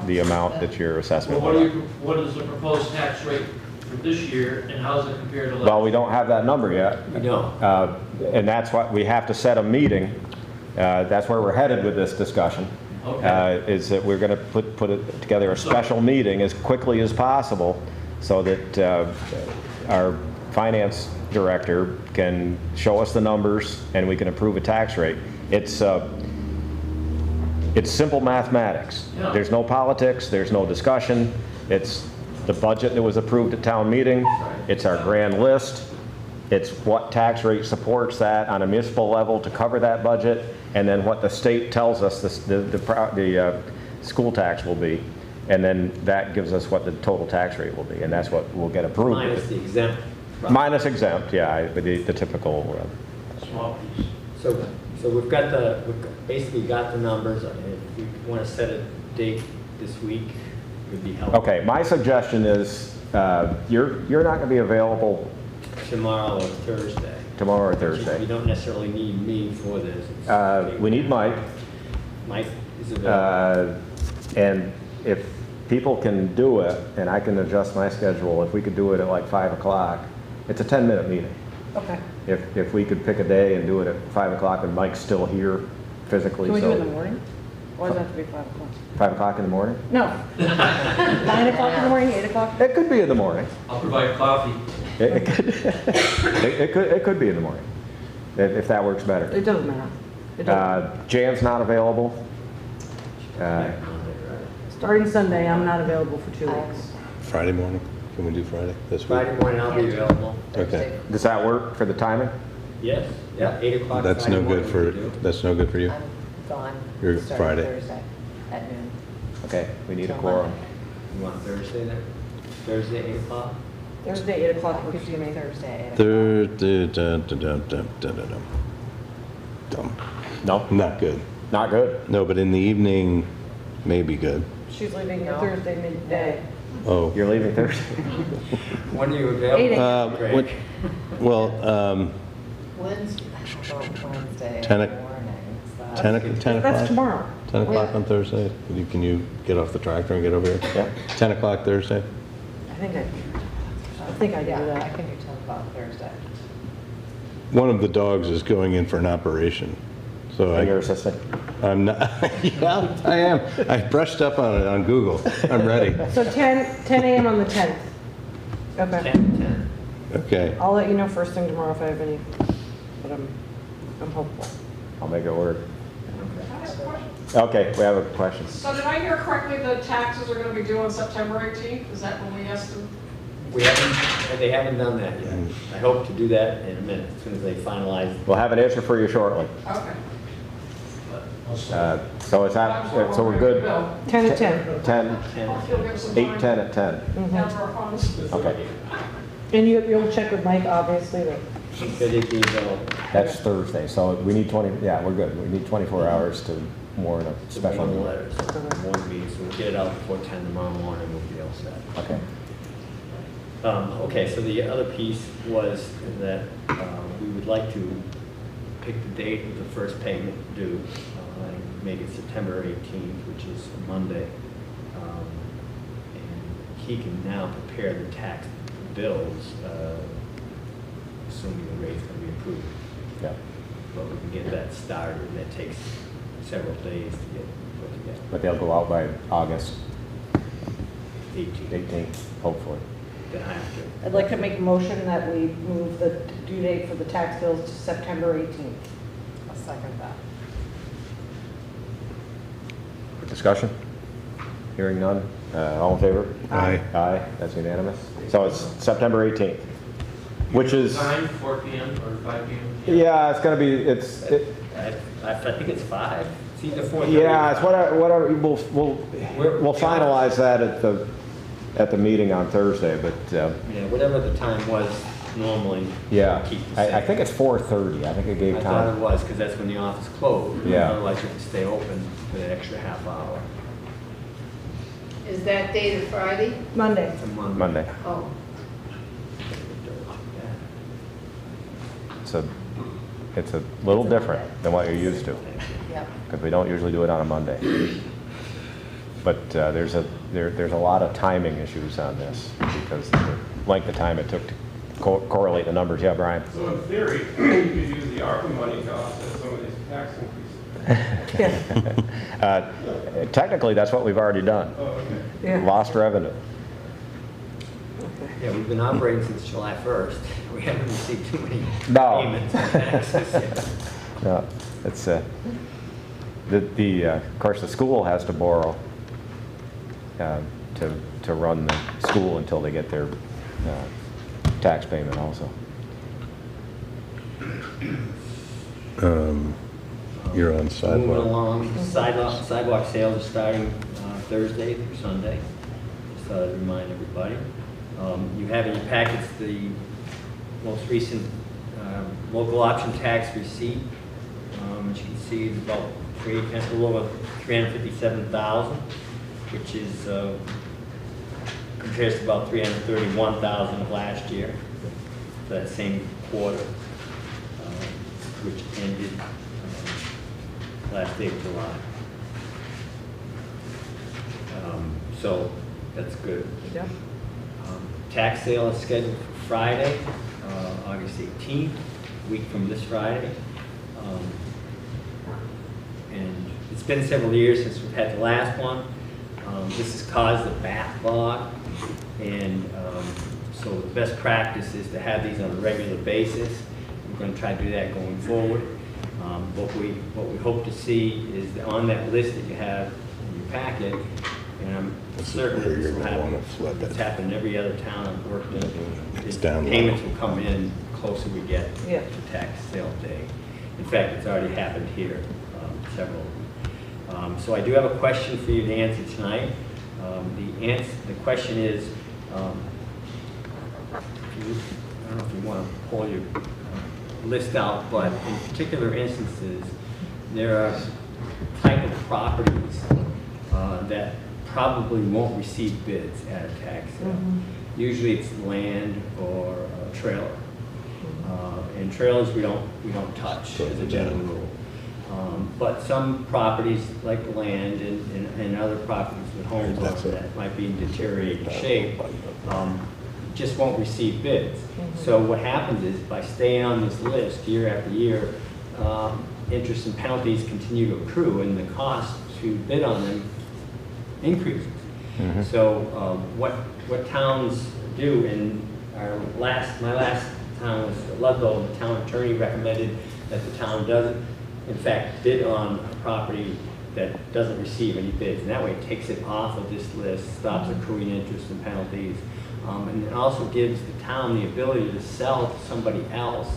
the amount that your assessment Well, will be. what is the proposed tax rate for this year and how does it compare to last? Well, we don't have that number yet. We don't. And that's why we have to set a meeting. That's where we're headed with this discussion. Okay. Is that we're going to put it together a special meeting as quickly as possible so that our finance director can show us the numbers and we can approve a tax rate. It's simple mathematics. Yeah. There's no politics, there's no discussion. It's the budget that was approved at town meeting. It's our grand list. It's what tax rate supports that on a municipal level to cover that budget, and then what the state tells us the school tax will be. And then that gives us what the total tax rate will be, and that's what will get approved. Minus the exempt. Minus exempt, yeah, the typical. Small piece. So we've basically got the numbers. If you want to set a date this week, it would be helpful. Okay, my suggestion is you're not going to be available Tomorrow or Thursday. tomorrow or You Thursday. don't necessarily need me for this. We need Mike. Mike is available. And if people can do it, and I can adjust my schedule, if we could do it at like 5 o'clock, it's a 10-minute meeting. Okay. If we could pick a day and do it at 5 o'clock and Mike's still here physically. Can we do it in the so morning? Or does it have to be 5 o'clock? 5 o'clock in the morning? No. 9 o'clock in the morning, 8 o'clock? It could be in the morning. I'll provide coffee. It could be in the morning, if that works better. It doesn't matter. It doesn't. Jan's not available. Starting Sunday, I'm not available for 2 weeks. Friday morning? Can we do Friday this week? Friday morning, I'll be available. Okay. Does that work for the timing? Yes, yeah, 8 o'clock. That's Friday no good morning for, we do. that's no good for you? I'm gone. You're starting Friday. Thursday at noon. Okay, we need a Till quorum. Monday. You want Thursday then? Thursday, 8 o'clock? Thursday, 8 o'clock works for me. Thursday. Dumb. No? Not good. Not good? No, but in the evening, maybe good. She's leaving Thursday midday. Oh. You're leaving Thursday? When are you available? Great. What, well, Wednesday. 10 o'clock. 10 o'clock? That's tomorrow. 10 o'clock on Thursday? Can you get off the tractor and get over here? Yeah. 10 o'clock Thursday? I think I can do Yeah, I that. can do 10 o'clock Thursday. One of the dogs is going in for an operation. So And your assistant? I'm not, yeah, I am. I brushed up on it on Google. I'm ready. So 10 a.m. on the 10th. Okay. 10. Okay. I'll let you know first thing tomorrow if I have any, but I'm hopeful. I'll make it work. Okay, we have a question. So did I hear correctly, the taxes are gonna be due on September 18th? Is that when we asked them? They haven't done that yet. I hope to do that in a minute, as soon as they finalize. We'll have an answer for you shortly. Okay. So it's at, so we're good? 10 at 10. 10, You'll give us some 8, time 10 at 10. to have our funds. Okay, And you'll check with Mike, obviously, that Should it be available? that's Thursday, so we need 20, yeah, we're good. We need 24 hours to warn a special One meeting. letter, so one meeting, so we'll get it out before 10 tomorrow morning, we'll be all set. Okay. Okay, so the other piece was that we would like to pick the date of the first payment due. make it September 18th, which is a Monday. And he can now prepare the tax bills, assuming the rate's going to be approved. Yeah. But we can get that started, and that takes several days to get put together. But they'll go out by August 18th. 18th, hopefully. They have to. I'd like to make a motion that we move the due date for the tax bills to September 18th. I'll second that. Discussion? Hearing none? All in favor? Aye. Aye, that's unanimous. So it's September 18th, which is, Time, 4 p.m. or 5 p.m.? yeah, it's gonna be, I think it's 5. It's either 4:30. yeah, it's whatever, we'll finalize that at the meeting on Thursday, but, Yeah, whatever the time was normally. yeah, Keep the same. I think it's 4:30, I think it gave I thought it time. was, because that's when the office closed. Yeah. Otherwise, you have to stay open for the extra half hour. Is that date a Friday? Monday. It's a Monday. Monday. Oh, It's a little different than what you're used to, yep. because we don't usually do it on a Monday. But there's a lot of timing issues on this, because the length of time it took to correlate the numbers. Yeah, Brian? So in theory, you could use the ARPA money to offset some of these tax increases. Technically, that's what we've already done. Oh, okay. Yeah. Lost revenue. Yeah, we've been operating since July 1st. We haven't received too many No. payments on taxes yet. No, it's of course, the school has to borrow to run the school until they get their tax payment also. You're on Moving sidewalk. along, sidewalk sales are starting Thursday through Sunday. Just thought I'd remind everybody. You have in your packets the most recent local option tax receipt. As you can see, it's about a little over 357,000, which is compares to about 331,000 of last year, that same quarter, which ended last day of July. So that's good. Yep. Tax sale is scheduled for Friday, August 18th, a week from this Friday. And it's been several years since we've had the last one. This has caused a backlog, and so the best practice is to have these on a regular basis. We're going to try to do that going forward. What we hope to see is that on that list that you have in your packet, and I'm certain that this will happen. It's happened in every other town I've worked in. It's down low. Payments will come in closer we get Yeah. to tax sale day. In fact, it's already happened here, several. So I do have a question for you to answer tonight. The question is, I don't know if you want to pull your list out, but in particular instances, there are type of properties that probably won't receive bids at a tax sale. Usually it's land or a trailer. And trailers we don't touch as a general rule. But some properties like the land and other properties with homes on them that might be in deteriorating shape just won't receive bids. So what happens is by staying on this list year after year, interest and penalties continue to accrue, and the cost to bid on them increases. So what towns do, and my last town was Ludlow, the town attorney recommended that the town doesn't, in fact, bid on a property that doesn't receive any bids, and that way it takes it off of this list, stops accruing interest and penalties, and it also gives the town the ability to sell to somebody else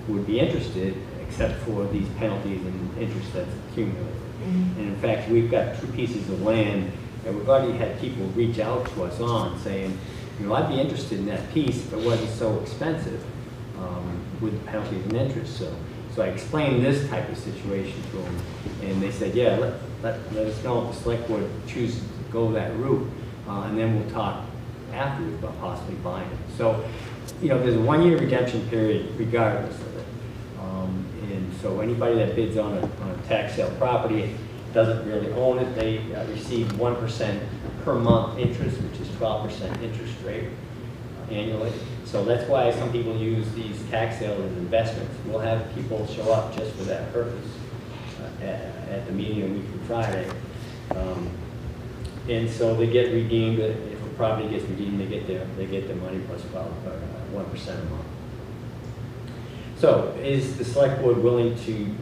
who would be interested, except for these penalties and interest that's accumulated. And in fact, we've got 2 pieces of land that we've already had people reach out to us on saying, you know, I'd be interested in that piece if it wasn't so expensive with the penalties and interest. So I explained this type of situation to them, and they said, yeah, let us know if the select board chooses to go that route, and then we'll talk afterwards about possibly buying it. So, you know, there's a 1-year redemption period regardless of it. And So anybody that bids on a tax sale property doesn't really own it. They receive 1% per month interest, which is 12% interest rate annually. So that's why some people use these tax sales as investments. We'll have people show up just for that purpose at the meeting a week from Friday. And so they get redeemed. If the property gets redeemed, they get their money plus 1% a month. So is the select board willing to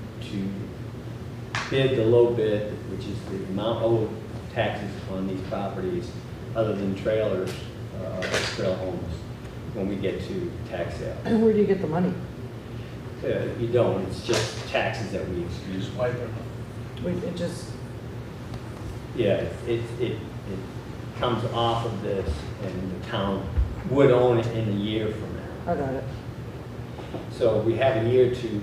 bid the low bid, which is the amount owed taxes on these properties, other than trailers, trail homes, when we get to tax sale? And where do you get the money? You don't, it's just taxes that we use. It just, Yeah, it comes off of this, and the town would own it in a year from now. I got it. So we have a year to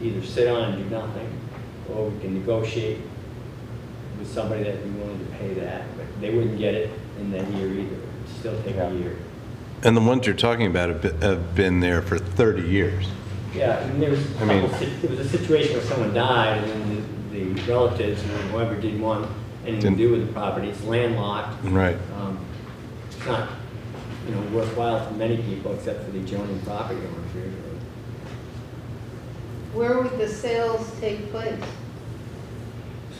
either sit on and do nothing, or we can negotiate with somebody that would be willing to pay that, but they wouldn't get it in that year either. It'd still take a year. And the ones you're talking about have been there for 30 years. Yeah, and there was a situation where someone died, and then the relatives, or whoever didn't want anything to do with the property. It's landlocked. Right. It's not, worthwhile for many people, except for the adjoining property owners here. Where would the sales take place?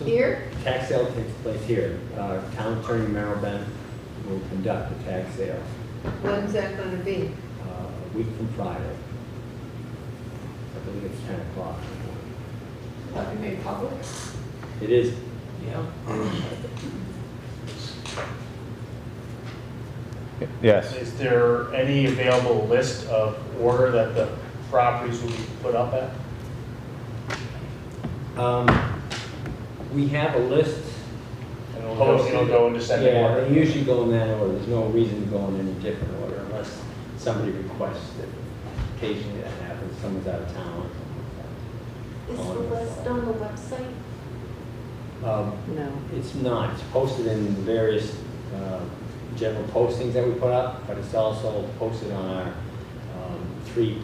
Here? Tax sale takes place here. Town Attorney Merrill Bent will conduct the tax sale When's that gonna be? a week from Friday. I believe it's 10 o'clock. That be made public? It is. Yeah. Yes. Is there any available list of order that the properties will be put up at? We have a list. And it'll go in descending Yeah, order? they usually go in that order. There's no reason to go in any different order unless somebody requests it. Occasionally that happens, someone's out of town. Is the list on the website? No. It's not. It's posted in various general postings that we put up, but it's also posted on our 3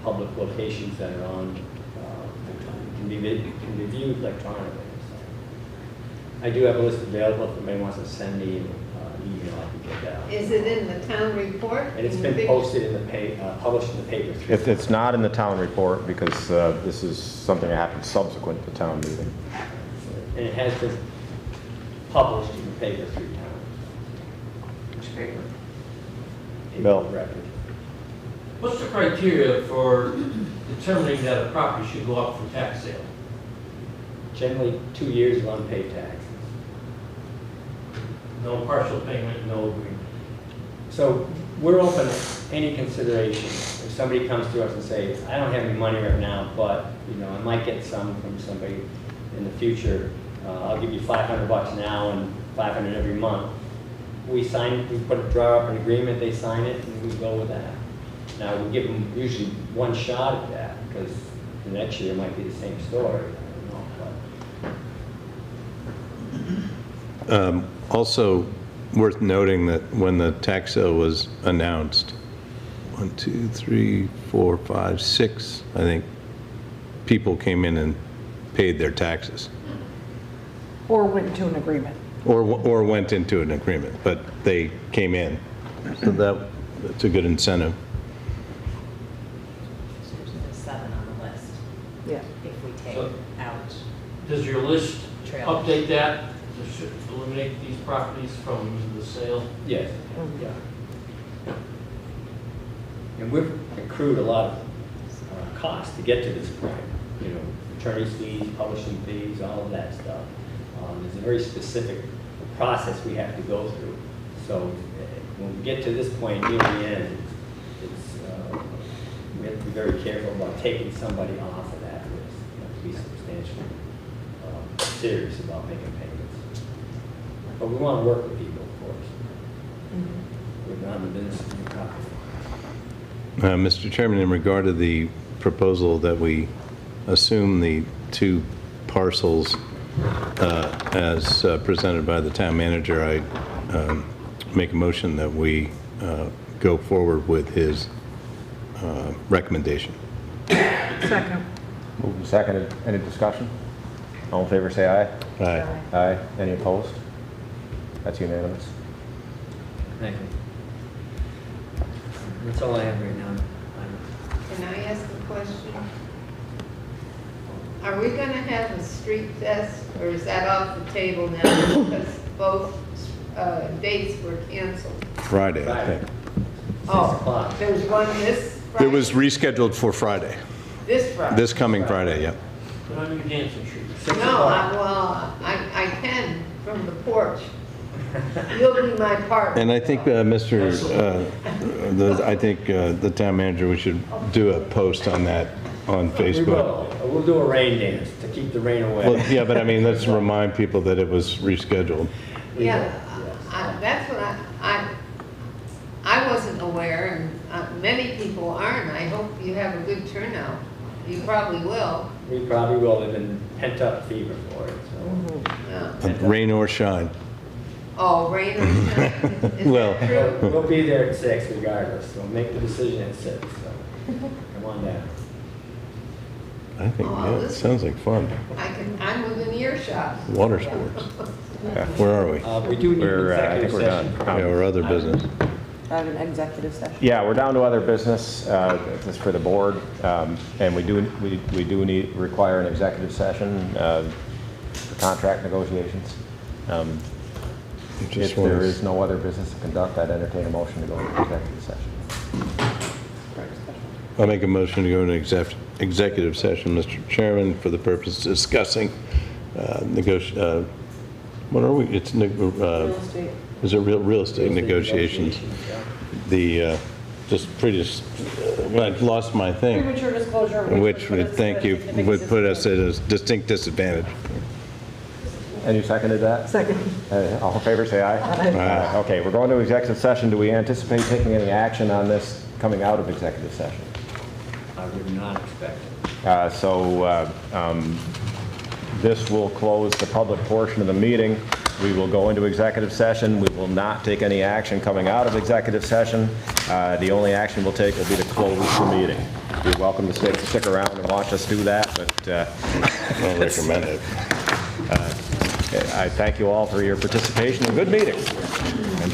public locations that are on, can be viewed electronically. So I do have a list available if anybody wants to send me an email, I can get that. Is it in the town report? And it's been posted in the published in the paper. It's not in the town report because this is something that happened subsequent to town meeting. And it has been published in the paper 3 times. Which paper? Bill. Record. What's the criteria for determining that a property should go up for tax sale? Generally 2 years of unpaid taxes. No partial payment, no agreement. So we're open to any consideration. If somebody comes to us and says, I don't have any money right now, but I might get some from somebody in the future. I'll give you $500 now and $500 every month. We draw up an agreement, they sign it, and we go with that. Now, we give them usually one shot at that, because the next year it might be the same story. I don't know, Also worth noting that when the tax sale was announced, 1, 2, 3, 4, 5, 6, I think, people came in and paid their taxes. Or went to an agreement. Or went into an agreement, but they came in. So that's a good incentive. There's 7 on the list. Yeah. If we take So- out. Does your list Trail. update that to eliminate these properties from the sale? Yes, yeah. And we've accrued a lot of costs to get to this point. Attorney's fees, publishing fees, all of that stuff. There's a very specific process we have to go through. So when we get to this point near the end, we have to be very careful about taking somebody off of that list. We have to be substantially serious about making payments. But we want to work with people, of course. We're not in the business of doing copy. Mr. Chairman, in regard to the proposal that we assume the 2 parcels as presented by the town manager, I make a motion that we go forward with his recommendation. Second. Moved and seconded. Any discussion? All in favor, say aye. Aye. Aye. Any opposed? That's unanimous. Thank you. That's all I have right now. Can I ask a question? Are we gonna have a street fest, or is that off the table now because both dates were canceled? Friday, I think. Oh, there's one this Friday? It was rescheduled for Friday, This Friday? this coming Friday, yep. Put on your dancing shoes. No, I can from the porch. You'll be my partner. And I think, I think the town manager, we should do a post on that on We Facebook. will. We'll do a rain dance to keep the rain away. Well, yeah, but I mean, let's remind people that it was rescheduled. Yeah, that's what I wasn't aware, and many people aren't. I hope you have a good turnout. You probably will. We probably will. There's been pent-up fever for it, so. Yeah. Rain or shine. Oh, rain or shine? Is Well- that true? We'll be there at 6 regardless. We'll make the decision at 6, so come on down. I think, Oh, yeah, it listen. sounds like fun. I'm within earshot. Water sports. Where are we? We do need an We're, I think executive we're done. session. Yeah, we're other business. I have an executive session. Yeah, we're down to other business, this is for the board, and we do require an executive session for contract negotiations. Just If there wanna- is no other business to conduct, I'd entertain a motion to go into executive session. I'll make a motion to go into executive session, Mr. Chairman, for the purpose of discussing what are we, it's, Real estate. is it real estate negotiations? The, just pretty, when I lost my thing, Premature disclosure. which would, thank you, would put us at a distinct disadvantage. And you seconded that? Second. All in favor, say aye. Aye. Okay, we're going to executive session. Do we anticipate taking any action on this coming out of executive session? I would not expect it. This will close the public portion of the meeting. We will go into executive session. We will not take any action coming out of executive session. The only action we'll take will be to close the meeting. You're welcome to stick around and watch us do that, but I'll recommend it. I thank you all for your participation. Good meeting.